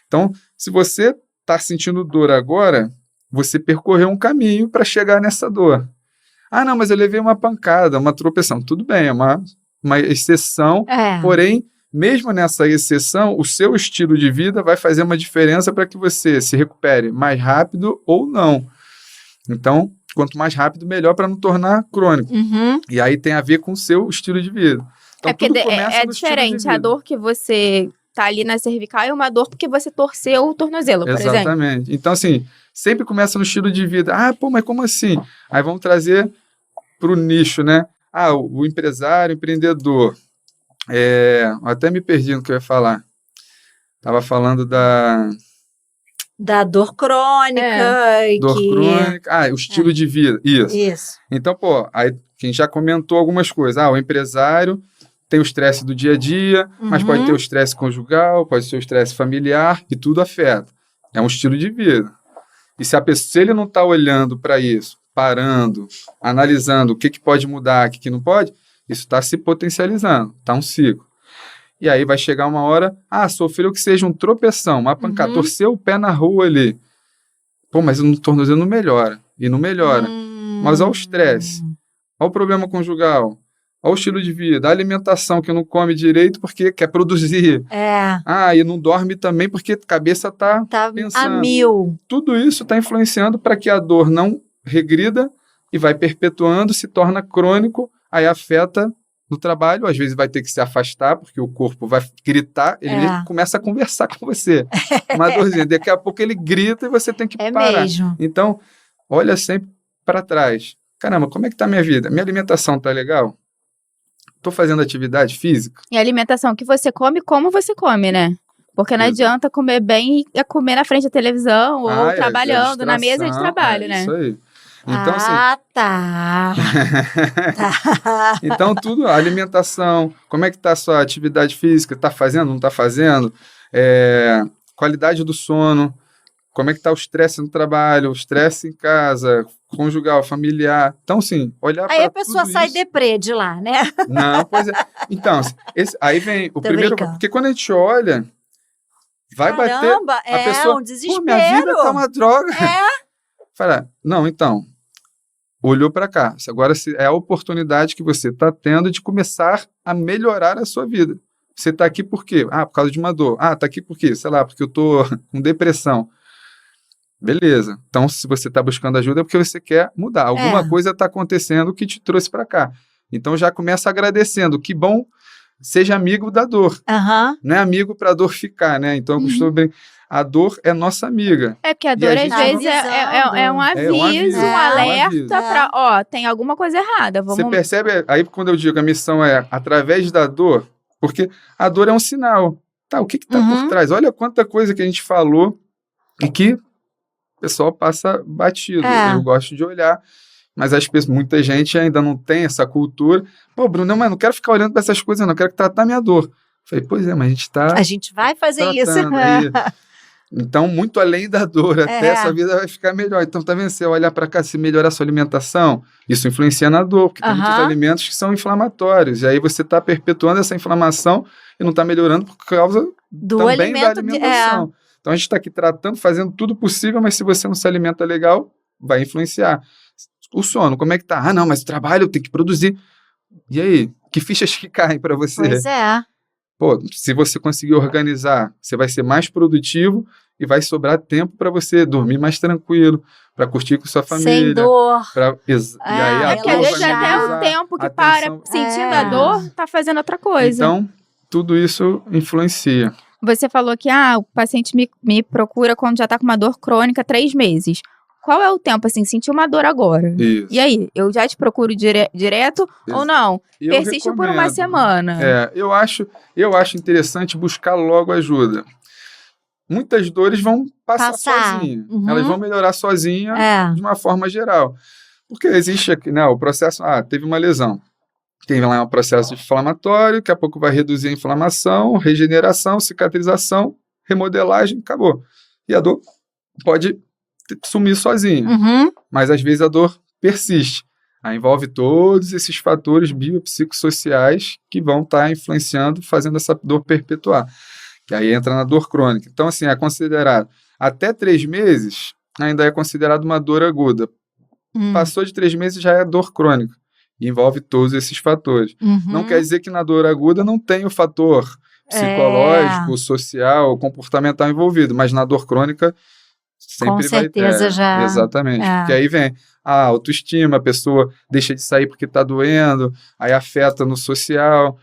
Então, se você está sentindo dor agora, você percorreu um caminho para chegar nessa dor. Não, mas eu levei uma pancada, uma tropeção. Tudo bem, é uma exceção, porém, mesmo nessa exceção, o seu estilo de vida vai fazer uma diferença para que você se recupere mais rápido ou não. Então, quanto mais rápido, melhor para não tornar crônico. E aí tem a ver com o seu estilo de vida. Então, porque é diferente. A dor que você tá ali na cervical é uma dor porque você torceu o tornozelo, por exemplo. Exatamente. Então, assim, sempre começa no estilo de vida. Mas como assim? Aí vamos trazer para o nicho, né? O empresário, empreendedor. Até me perdi no que eu ia falar. Estava falando da dor crônica. O estilo de vida. Isso. Então, aí quem já comentou algumas coisas. O empresário tem o estresse do dia a dia, mas pode ter o estresse conjugal, pode ser o estresse familiar, e tudo afeta. É um estilo de vida. E se ele não está olhando para isso, parando, analisando o que pode mudar, o que não pode, isso está se potencializando, está um ciclo. E aí vai chegar uma hora, sofreu que seja um tropeção, uma pancada, torceu o pé na rua ali. Mas o tornozelo não melhora, e não melhora. Mas olha o estresse, olha o problema conjugal, olha o estilo de vida, a alimentação que não come direito porque quer produzir. E não dorme também porque a cabeça está pensando. A mil. Tudo isso está influenciando para que a dor não regrida e vai perpetuando, se torna crônico, aí afeta no trabalho, às vezes vai ter que se afastar, porque o corpo vai gritar, ele começa a conversar com você. Uma dorzinha, daqui a pouco ele grita e você tem que parar. Mesmo. Então, olha sempre para trás. Caramba, como é que está a minha vida? Minha alimentação está legal? Estou fazendo atividade física? E a alimentação que você come, como você come, né? Porque não adianta comer bem e comer na frente da televisão ou trabalhando na mesa de trabalho, né? Isso aí. Então, tá. Então, tudo, a alimentação, como é que está a sua atividade física, está fazendo, não está fazendo, qualidade do sono, como é que está o estresse no trabalho, o estresse em casa, conjugal, familiar. Então, assim, olhar para tudo isso... Aí a pessoa sai deprê de lá, né? Não, pois é. Então, aí vem o primeiro... brincando. Porque quando a gente olha, vai Caramba, bater... A pessoa, um desespero. Pô, minha vida tá uma droga. É. Fala, não, então, olhou para cá. Agora é a oportunidade que você está tendo de começar a melhorar a sua vida. Você está aqui por quê? Por causa de uma dor. Está aqui por quê? Sei lá, porque eu estou com depressão. Beleza. Então, se você está buscando ajuda, é porque você quer mudar. Alguma coisa está acontecendo que te trouxe para cá. Então, já começa agradecendo. Que bom, seja amigo da dor. Não é amigo para a dor ficar, né? Então, eu costumo bem... A dor é nossa amiga. É porque a dor, às vezes, é um aviso, um alerta para, tem alguma coisa errada. Você percebe, aí quando eu digo a missão é através da dor, porque a dor é um sinal. Tá, o que está por trás? Olha quanta coisa que a gente falou e que o pessoal passa batido. Eu gosto de olhar, mas muita gente ainda não tem essa cultura. Pô, Bruno, mas não quero ficar olhando para essas coisas, não quero tratar minha dor. Falei, pois é, mas a gente está... A gente vai fazer isso. Então, muito além da dor, até essa vida vai ficar melhor. Então, tá vendo? Você olhar para cá, se melhorar a sua alimentação, isso influencia na dor, porque tem muitos alimentos que são inflamatórios. E aí você está perpetuando essa inflamação e não está melhorando por causa também da alimentação. Então, a gente está aqui tratando, fazendo tudo possível, mas se você não se alimenta legal, vai influenciar. O sono, como é que tá? Não, mas o trabalho eu tenho que produzir. E aí? Que fichas que caem para você? Pois é. Pô, se você conseguir organizar, você vai ser mais produtivo e vai sobrar tempo para você dormir mais tranquilo, para curtir com sua família. Sem dor. E aí a que às vezes até o tempo que para sentindo a dor, tá fazendo outra coisa. Então, tudo isso influencia. Você falou que o paciente me procura quando já tá com uma dor crônica 3 meses. Qual é o tempo, assim, sentir uma dor agora? Isso. E aí, eu já te procuro direto ou não? Persiste por uma semana. Eu acho interessante buscar logo ajuda. Muitas dores vão passar sozinha. Elas vão melhorar sozinha de uma forma geral. Porque existe aqui, né, o processo, teve uma lesão. Tem lá um processo inflamatório, daqui a pouco vai reduzir a inflamação, regeneração, cicatrização, remodelagem, acabou. E a dor pode sumir sozinha, mas às vezes a dor persiste. Aí envolve todos esses fatores biopsicossociais que vão estar influenciando, fazendo essa dor perpetuar. Que aí entra na dor crônica. Então, assim, é considerado até 3 meses, ainda é considerado uma dor aguda. Passou de 3 meses, já é dor crônica. E envolve todos esses fatores. Não quer dizer que na dor aguda não tem o fator psicológico, social, comportamental envolvido, mas na dor crônica sempre com certeza vai ter. já. Exatamente. Porque aí vem a autoestima, a pessoa deixa de sair porque está doendo, aí afeta no social.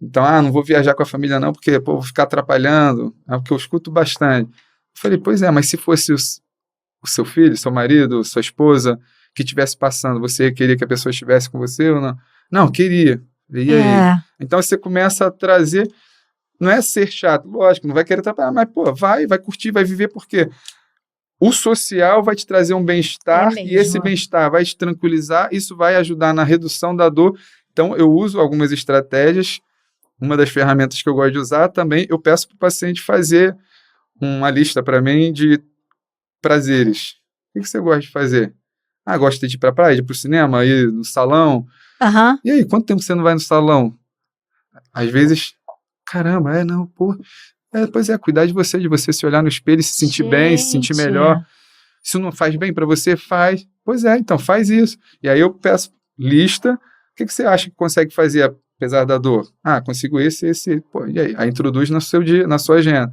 Então, não vou viajar com a família não, porque vou ficar atrapalhando, porque eu escuto bastante. Eu falei, pois é, mas se fosse o seu filho, seu marido, sua esposa, que estivesse passando, você queria que a pessoa estivesse com você ou não? Não, queria. E aí? Então, você começa a trazer, não é ser chato, lógico, não vai querer atrapalhar, mas, vai curtir, vai viver, porque o social vai te trazer um bem-estar e esse bem-estar vai te tranquilizar, isso vai ajudar na redução da dor. Então, eu uso algumas estratégias. Uma das ferramentas que eu gosto de usar também, eu peço para o paciente fazer uma lista para mim de prazeres. O que você gosta de fazer? Gosta de ir para a praia, de ir para o cinema, ir no salão. E aí, quanto tempo você não vai no salão? Às vezes, caramba, pois é, cuidar de você se olhar no espelho e se sentir bem, se sentir melhor. Se não faz bem para você, faz. Pois é, então faz isso. E aí eu peço lista. O que você acha que consegue fazer apesar da dor? Consigo esse. E aí? Aí introduz no seu dia, na sua agenda.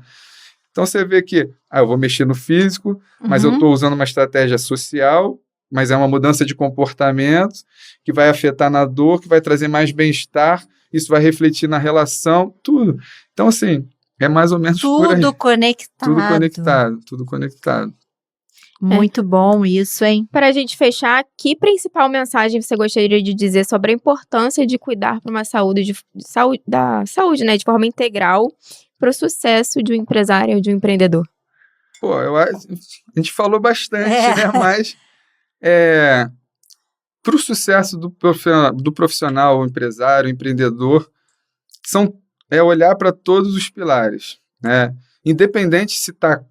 Então você vê que, eu vou mexer no físico, mas eu estou usando uma estratégia social, mas é uma mudança de comportamento que vai afetar na dor, que vai trazer mais bem-estar, isso vai refletir na relação, tudo. Então, assim, é mais ou menos por aí. Tudo conectado. Tudo conectado. Muito bom isso, hein? Para a gente fechar, que principal mensagem você gostaria de dizer sobre a importância de cuidar para uma saúde, saúde, né, de forma integral, para o sucesso de um empresário ou de um empreendedor? A gente falou bastante, né? Mas Para o sucesso do profissional, o empresário, o empreendedor, é olhar para todos os pilares, né? Independente se está,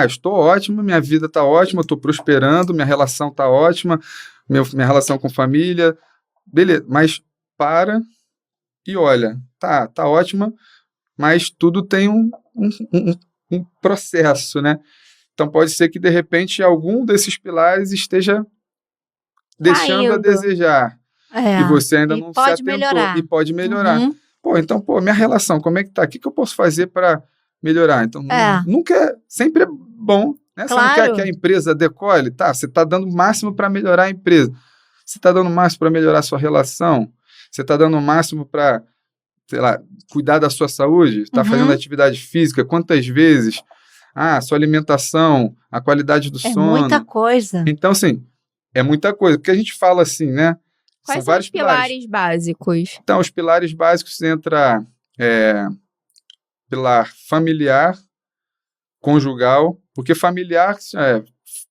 estou ótimo, minha vida está ótima, estou prosperando, minha relação está ótima, minha relação com família, beleza, mas para e olha, tá ótima, mas tudo tem um processo, né? Então pode ser que de repente algum desses pilares esteja deixando a desejar e você ainda não se atentou e pode melhorar. Então, minha relação, como é que tá? O que eu posso fazer para melhorar? Então, sempre é bom, né? Claro. Você não quer que a empresa decole? Tá, você está dando o máximo para melhorar a empresa. Você está dando o máximo para melhorar a sua relação? Você está dando o máximo para, sei lá, cuidar da sua saúde? Está fazendo atividade física? Quantas vezes? Sua alimentação, a qualidade do sono. É muita coisa. Então, assim, é muita coisa. Porque a gente fala assim, né? Quais são os pilares básicos? Então, os pilares básicos entra pilar familiar, conjugal, porque familiar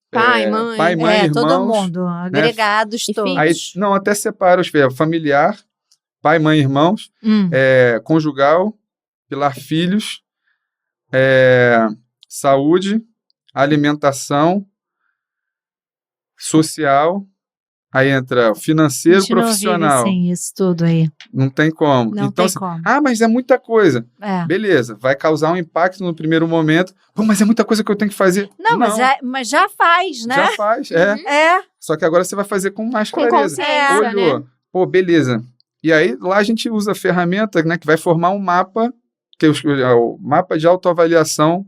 pai, mãe, irmãos, todo mundo, agregados, né? Todos. Aí, até separa os familiar, pai, mãe, irmãos, conjugal, pilar filhos, saúde, alimentação, social. Aí entra financeiro, profissional. Não vive sem isso tudo aí. Não tem como. Não então, tem como. Mas é muita coisa. Beleza, vai causar um impacto no primeiro momento. Mas é muita coisa que eu tenho que fazer. Não. Mas já faz, né? Já faz, Só que agora você vai fazer com mais clareza. Olhou, né? Beleza. E aí, lá a gente usa a ferramenta, né, que vai formar um mapa, que é o mapa de autoavaliação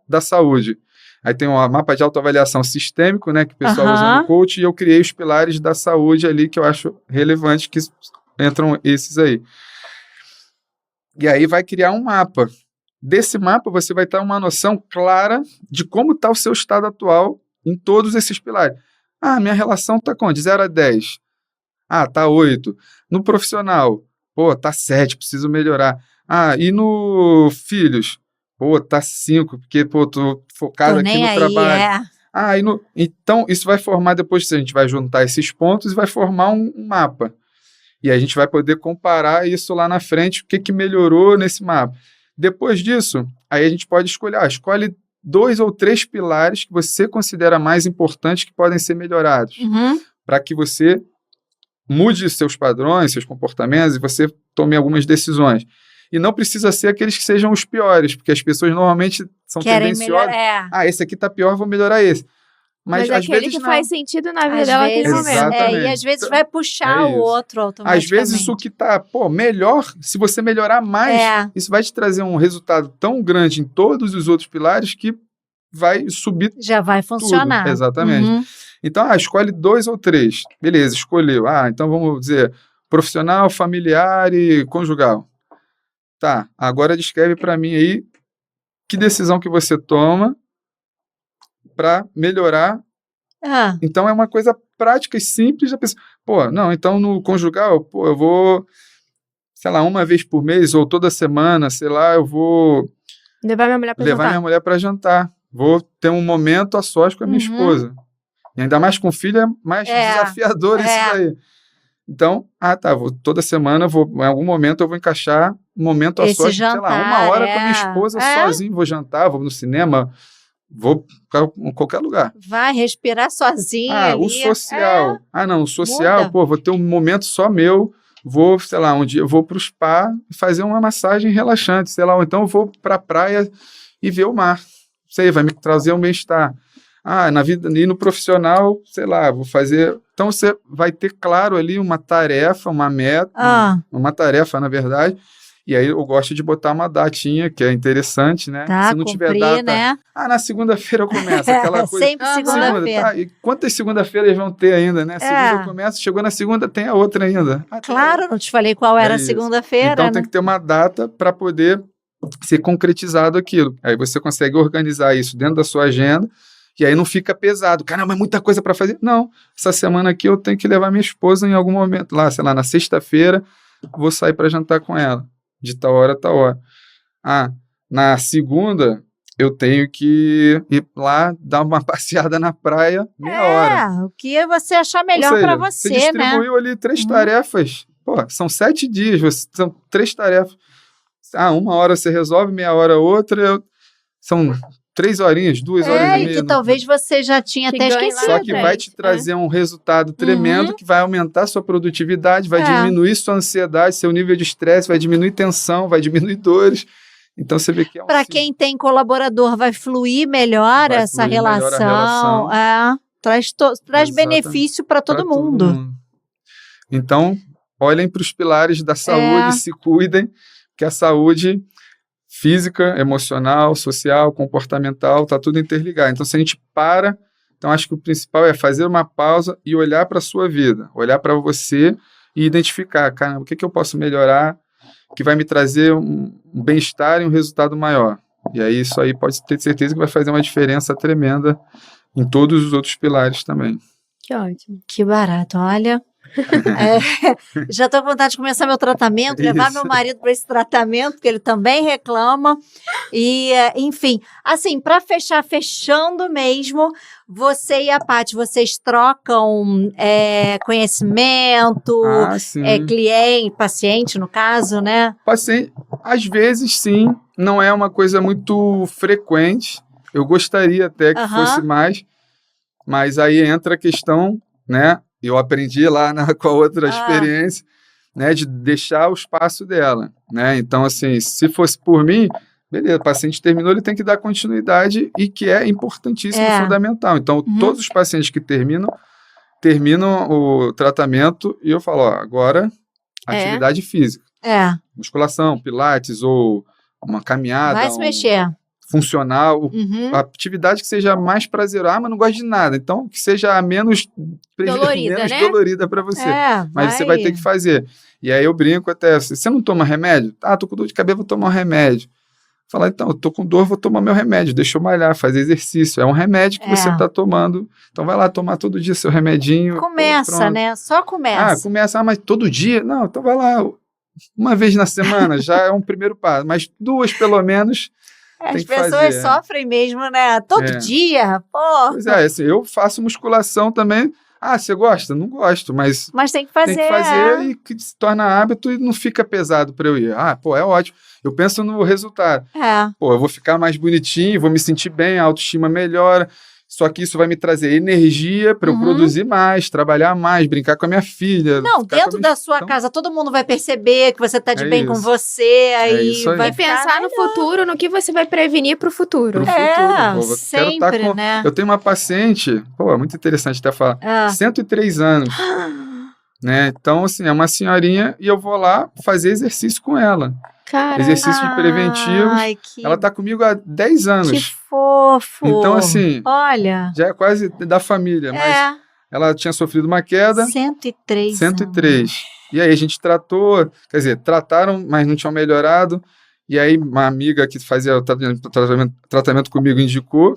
da saúde. Aí tem um mapa de autoavaliação sistêmico, né, que o pessoal usa no coach, e eu criei os pilares da saúde ali, que eu acho relevante, que entram esses aí. E aí vai criar um mapa. Desse mapa, você vai ter uma noção clara de como está o seu estado atual em todos esses pilares. Minha relação está de 0 a 10. Tá 8. No profissional, tá 7, preciso melhorar. E no filhos? Tá 5, porque, tô focado aqui no trabalho. Então, isso vai formar, depois a gente vai juntar esses pontos e vai formar um mapa. E aí a gente vai poder comparar isso lá na frente, o que melhorou nesse mapa. Depois disso, aí a gente pode escolhe 2 ou 3 pilares que você considera mais importantes que podem ser melhorados. Para que você mude seus padrões, seus comportamentos e você tome algumas decisões. E não precisa ser aqueles que sejam os piores, porque as pessoas normalmente são tendenciosas. Esse aqui tá pior, vou melhorar esse. Mas às aquele vezes que não. Faz sentido na vida dela naquele momento. Exatamente. E às vezes vai puxar o outro automaticamente. Às vezes o que tá, melhor, se você melhorar mais, isso vai te trazer um resultado tão grande em todos os outros pilares que vai subir. Já vai funcionar. Tudo. Exatamente. Então, escolhe 2 ou 3. Beleza, escolheu. Então vamos dizer, profissional, familiar e conjugal. Tá, agora descreve para mim aí que decisão que você toma para melhorar. Então é uma coisa prática e simples da pessoa. Então no conjugal, eu vou, sei lá, uma vez por mês ou toda semana, sei lá, eu vou levar minha mulher para jantar. Vou ter um momento a sós com a minha esposa. E ainda mais com filho é mais desafiador isso aí. Então, toda semana, em algum momento eu vou encaixar um momento a sós, sei lá, 1 hora com a minha esposa sozinho, vou jantar, vou no cinema, vou em qualquer lugar. Vai respirar sozinho ali. O social. O social, vou ter um momento só meu, vou, sei lá, um dia eu vou pro spa e fazer uma massagem relaxante, sei lá, ou então eu vou pra praia e ver o mar. Sei, vai me trazer um bem-estar. Na vida e no profissional, sei lá, vou fazer. Então você vai ter claro ali uma tarefa, uma meta, uma tarefa, na verdade. E aí eu gosto de botar uma datinha, que é interessante, né? Se não tiver data. Né? Na segunda-feira eu começo, aquela coisa. Sempre segunda-feira. E quantas segunda-feiras vão ter ainda, né? Segunda eu começo, chegou na segunda, tem a outra ainda. Claro, não te falei qual era a segunda-feira. Então tem que ter uma data para poder ser concretizado aquilo. Aí você consegue organizar isso dentro da sua agenda. E aí não fica pesado. Caramba, é muita coisa para fazer. Não, essa semana aqui eu tenho que levar minha esposa em algum momento. Lá, sei lá, na sexta-feira, vou sair para jantar com ela. De tal hora a tal hora. Na segunda, eu tenho que ir lá dar uma passeada na praia meia hora. O que você achar melhor para você, você distribuiu ali 3 tarefas. Pô, são 7 dias, são 3 tarefas. 1 hora você resolve, meia hora outra. São 3 horinhas, 2 horas e meia. E que talvez você já tinha até esquecido. Só que vai te trazer um resultado tremendo que vai aumentar sua produtividade, vai diminuir sua ansiedade, seu nível de estresse, vai diminuir tensão, vai diminuir dores. Então você vê que para quem tem colaborador, vai fluir melhor essa relação. Traz benefício para todo mundo. Então, olhem para os pilares da saúde, se cuidem, que a saúde física, emocional, social, comportamental, está tudo interligado. Então, se a gente para, então acho que o principal é fazer uma pausa e olhar para a sua vida, olhar para você e identificar, cara, o que eu posso melhorar que vai me trazer um bem-estar e um resultado maior. E aí isso aí pode ter certeza que vai fazer uma diferença tremenda em todos os outros pilares também. Que ótimo. Que barato, olha. Já estou com vontade de começar meu tratamento, levar meu marido para esse tratamento, porque ele também reclama. E, enfim, assim, para fechando mesmo, você e a Paty, vocês trocam conhecimento, cliente, paciente, no caso, né? Paciente, às vezes, sim, não é uma coisa muito frequente. Eu gostaria até que fosse mais, mas aí entra a questão, né? Eu aprendi lá com a outra experiência, né, de deixar o espaço dela, né? Então, assim, se fosse por mim, beleza, o paciente terminou, ele tem que dar continuidade e que é importantíssimo, fundamental. Então, todos os pacientes que terminam o tratamento e eu falo, agora, atividade física. Musculação, pilates ou uma caminhada. Vai se mexer. Funcional, atividade que seja mais prazerosa, mas não gosto de nada, então que seja menos dolorida para você, mas você vai ter que fazer. E aí eu brinco até, você não toma remédio? Tô com dor de cabeça, vou tomar um remédio. Falar, então, eu tô com dor, vou tomar meu remédio, deixa eu malhar, fazer exercício, é um remédio que você tá tomando, então vai lá tomar todo dia seu remedinho. Começa, né? Só começa. Começa, mas todo dia? Não, então vai lá, uma vez na semana, já é um primeiro passo, mas 2 pelo menos. As pessoas sofrem mesmo, né? Todo dia, pô. Pois assim, eu faço musculação também. Você gosta? Não gosto, mas tem que fazer. Tem que fazer e que se torna hábito e não fica pesado para eu ir. É ótimo. Eu penso no resultado. Eu vou ficar mais bonitinho, vou me sentir bem, a autoestima melhora. Só que isso vai me trazer energia para eu produzir mais, trabalhar mais, brincar com a minha filha. Não, dentro da sua casa, todo mundo vai perceber que você está de bem com você, aí vai pensar no futuro, no que você vai prevenir para o futuro. Sempre, né? Eu tenho uma paciente, é muito interessante até falar, 103 anos, né? Então, assim, é uma senhorinha e eu vou lá fazer exercício com ela. Caramba. Exercícios preventivos. Ela está comigo há 10 anos. Que fofo! Então, assim, olha, já é quase da família, mas ela tinha sofrido uma queda. 103. E aí a gente trataram, mas não tinham melhorado. E aí uma amiga que fazia o tratamento comigo indicou.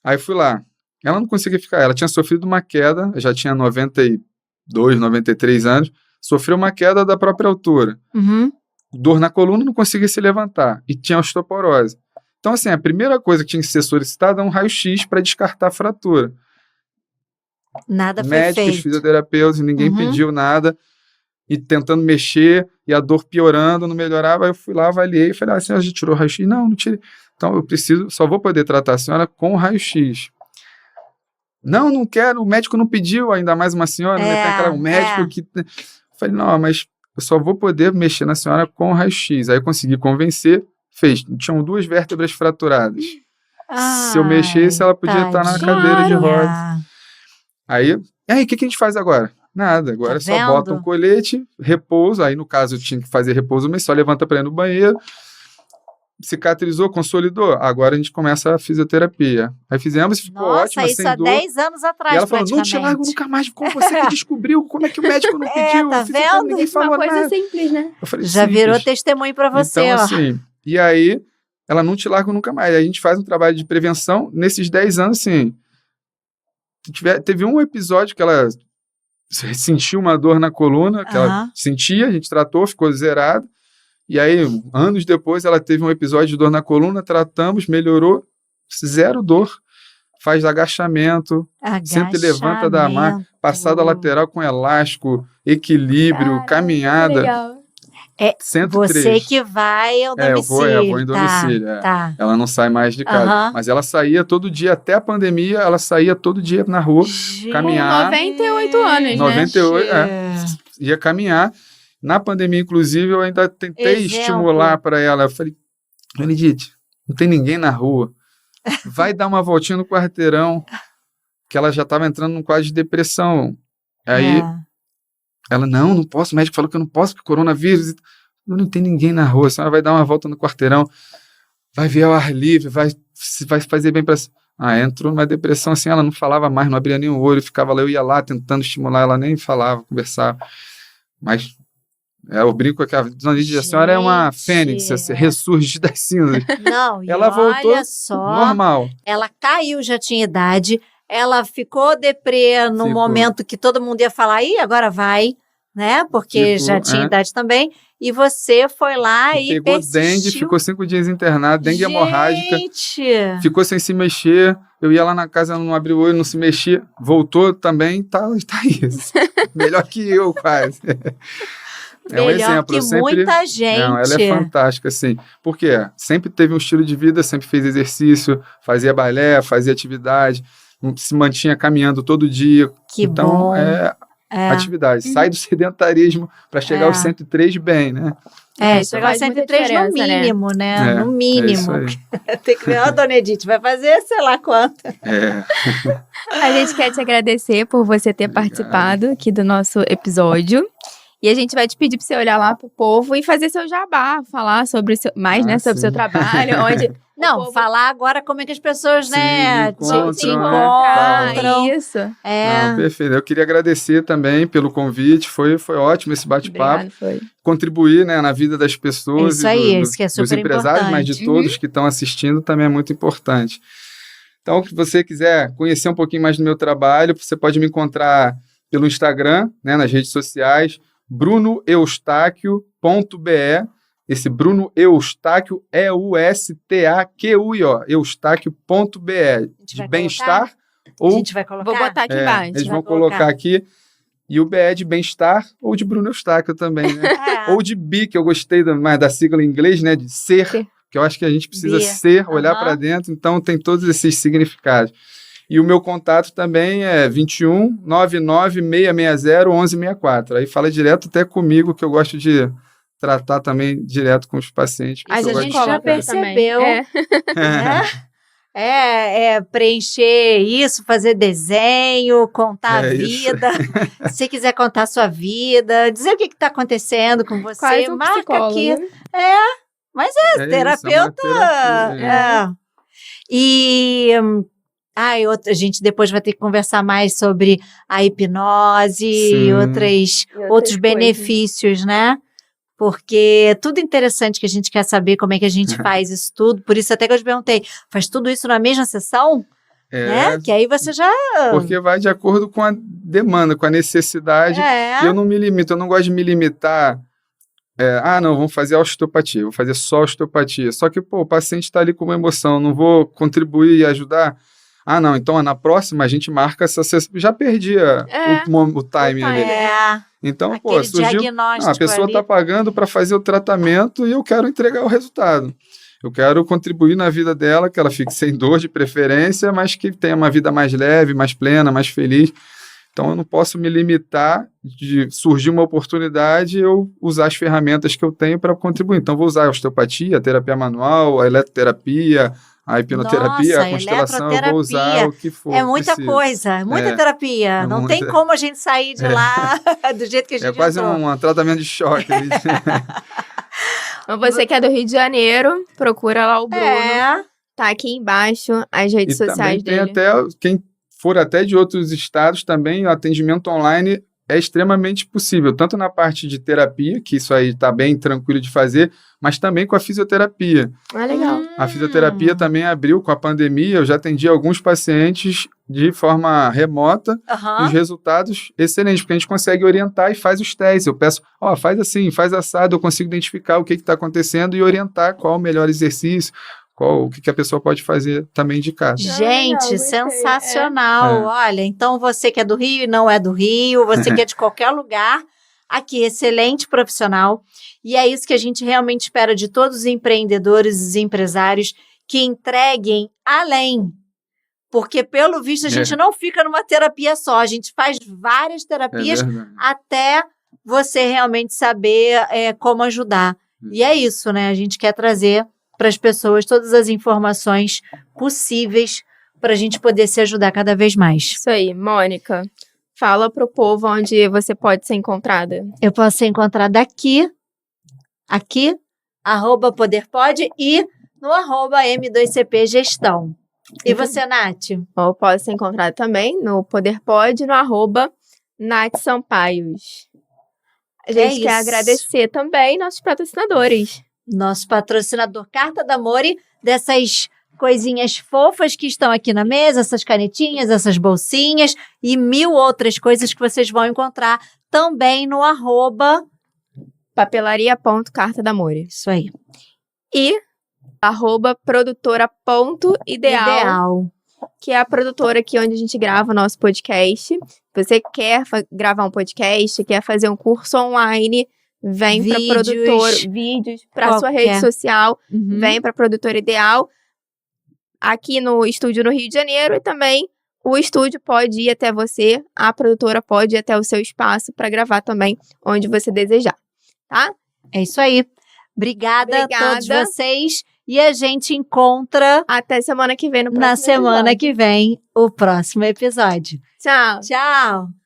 Aí fui lá. Ela não conseguia ficar. Ela tinha sofrido uma queda, já tinha 92, 93 anos. Sofreu uma queda da própria altura. Dor na coluna, não conseguia se levantar. E tinha osteoporose. Então, assim, a primeira coisa que tinha que ser solicitada é um raio-x para descartar a fratura. Nada foi Médicos, feito. fisioterapeutas, ninguém pediu nada. E tentando mexer, e a dor piorando, não melhorava. Aí eu fui lá, avaliei, e falei, a senhora já tirou o raio-x? Não tirei. Então, só vou poder tratar a senhora com o raio-x. Não quero, o médico não pediu, ainda mais uma senhora, tem um médico que... Eu falei, não, mas eu só vou poder mexer na senhora com o raio-x. Aí eu consegui convencer, tinham 2 vértebras fraturadas. Se eu mexesse, ela podia estar na cadeira de rodas. Aí, o que a gente faz agora? Nada, agora só bota um colete, repouso, aí no caso eu tinha que fazer repouso, mas só levanta para ir no banheiro, cicatrizou, consolidou, agora a gente começa a fisioterapia. Aí fizemos, ficou ótimo, isso há 10 anos atrás, e ela falou, não te largo nunca mais, como você que descobriu, como é que o médico não pediu, tá vendo? Ninguém falou uma coisa simples, né? Eu falei, já virou testemunho para você, então, assim, e aí, ela não te larga nunca mais, aí a gente faz um trabalho de prevenção, nesses 10 anos, assim, teve um episódio que ela sentiu uma dor na coluna, que ela sentia, a gente tratou, ficou zerado, E aí, anos depois, ela teve um episódio de dor na coluna, tratamos, melhorou, 0 dor. Faz agachamento, senta e levanta da maca, passada lateral com elástico, equilíbrio, caminhada. Legal. 103. Você que vai ao domicílio. Eu vou em domicílio. Tá. Ela não sai mais de casa. Mas ela saía todo dia, até a pandemia, ela saía todo dia na rua, caminhar. 98 anos, 98, ia caminhar. Na pandemia, inclusive, eu ainda tentei estimular para ela. Eu falei, Benedite, não tem ninguém na rua. Vai dar uma voltinha no quarteirão, que ela já estava entrando num quadro de depressão. Aí, ela, não posso, o médico falou que eu não posso, porque coronavírus. Não tem ninguém na rua, a senhora vai dar uma volta no quarteirão, vai ver ao ar livre, vai fazer bem para... entrou numa depressão, assim, ela não falava mais, não abria nem o olho, ficava lá, eu ia lá tentando estimular, ela nem falava, conversava. Mas... eu brinco que a dona Lídia, a senhora é uma fênix, ressurge das cinzas. Não, e ela voltou olha só, normal. Ela caiu, já tinha idade, ela ficou deprê no momento que todo mundo ia falar, agora vai, né? Porque já tinha idade também. E você foi lá e pegou dengue, ficou 5 dias internado, dengue hemorrágica. Ficou sem se mexer. Eu ia lá na casa, ela não abriu o olho, não se mexia. Voltou também, tá aí. Melhor que eu, quase. É um exemplo. Que muita gente. Não, ela é fantástica, assim. Por quê? Sempre teve um estilo de vida, sempre fez exercício, fazia balé, fazia atividade, se mantinha caminhando todo dia. Que bom. Atividade. Sai do sedentarismo para chegar aos 103 bem, né? Chegar aos 103 no mínimo, né? No mínimo. Tem que ver, dona Edith, vai fazer sei lá quanto. A gente quer te agradecer por você ter participado aqui do nosso episódio. E a gente vai te pedir para você olhar lá pro povo e fazer seu jabá, falar sobre o seu, sobre o seu trabalho, onde... Não, falar agora como é que as pessoas, né, te encontram. Isso. Perfeito. Eu queria agradecer também pelo convite, foi ótimo esse bate-papo. Foi. Contribuir, né, na vida das pessoas isso que é super dos empresários, importante. mas de todos que estão assistindo também é muito importante. Então, se você quiser conhecer um pouquinho mais do meu trabalho, você pode me encontrar pelo Instagram, né, nas redes sociais, brunoeustáquio.be. Esse Bruno Eustáquio é Eustaquio, eustáquio.be, de bem-estar. A gente vai colocar. Vou botar aqui embaixo. Eles vão colocar aqui. E o BE é de bem-estar ou de Bruno Eustáquio também, né? Ou de bi, que eu gostei mais da sigla em inglês, né? De ser, que eu acho que a gente precisa ser, olhar para dentro, então tem todos esses significados. E o meu contato também é 21 99 660 1164. Aí fala direto até comigo, que eu gosto de tratar também direto com os pacientes. Mas a gente já percebeu. Preencher isso, fazer desenho, contar a vida. Se você quiser contar a sua vida, dizer o que está acontecendo com você, quase um marca psicólogo. aqui. Mas terapeuta. E a gente depois vai ter que conversar mais sobre a hipnose e outros benefícios, né? Porque tudo interessante que a gente quer saber como é que a gente faz isso tudo. Por isso até que eu te perguntei, faz tudo isso na mesma sessão? Né? Que aí você já... Porque vai de acordo com a demanda, com a necessidade. Eu não me limito, eu não gosto de me limitar. Não, vamos fazer osteopatia, vou fazer só osteopatia. Só que, o paciente está ali com uma emoção, não vou contribuir e ajudar. Não, então na próxima a gente marca essa sessão. Já perdi o timing ali. Então, surgiu. A pessoa está pagando para fazer o tratamento e eu quero entregar o resultado. Eu quero contribuir na vida dela, que ela fique sem dor de preferência, mas que tenha uma vida mais leve, mais plena, mais feliz. Então, eu não posso me limitar de surgir uma oportunidade e eu usar as ferramentas que eu tenho para contribuir. Então, vou usar a osteopatia, a terapia manual, a eletroterapia, a hipnoterapia, a constelação, eu vou usar o que for. É muita coisa, muita terapia. Não tem como a gente sair de lá do jeito que a gente É quase um tratamento de choque. Você que é do Rio de Janeiro, procura lá o Bruno. Tá aqui embaixo as redes sociais dele. Tem até, quem for até de outros estados também, o atendimento online é extremamente possível, tanto na parte de terapia, que isso aí está bem tranquilo de fazer, mas também com a fisioterapia. Ah, legal. A fisioterapia também abriu com a pandemia, eu já atendi alguns pacientes de forma remota, e os resultados excelentes, porque a gente consegue orientar e faz os testes. Eu peço, faz assim, faz assado, eu consigo identificar o que está acontecendo e orientar qual o melhor exercício, o que a pessoa pode fazer também de casa. Gente, legal, sensacional. Olha, então você que é do Rio e não é do Rio, você que é de qualquer lugar, aqui, excelente profissional. E é isso que a gente realmente espera de todos os empreendedores e os empresários que entreguem além. Porque, pelo visto, a gente não fica numa terapia só, a gente faz várias terapias até você realmente saber como ajudar. E é isso, né? A gente quer trazer para as pessoas todas as informações possíveis para a gente poder se ajudar cada vez mais. Isso aí, Mônica. Fala pro povo onde você pode ser encontrada. Eu posso ser encontrada aqui, @poderpod e no @M2CP Gestão. E você, Nath? Ou pode ser encontrada também no Poderpod, no @Nath Sampaios. A gente quer agradecer também nossos patrocinadores. Nosso patrocinador Carta d'Amore, dessas coisinhas fofas que estão aqui na mesa, essas canetinhas, essas bolsinhas e 1000 outras coisas que vocês vão encontrar também no papelaria.cartadamore. Isso aí. E @produtora.ideal, que é a produtora aqui onde a gente grava o nosso podcast. Você quer gravar um podcast, quer fazer um curso online, vem para produtora, vídeos para sua rede social, vem para Produtora Ideal, aqui no estúdio no Rio de Janeiro, e também o estúdio pode ir até você, a produtora pode ir até o seu espaço para gravar também onde você desejar, tá? É isso aí. Obrigada a todos vocês e a gente encontra até semana que vem no próximo episódio. Que vem o próximo episódio. Tchau. Tchau.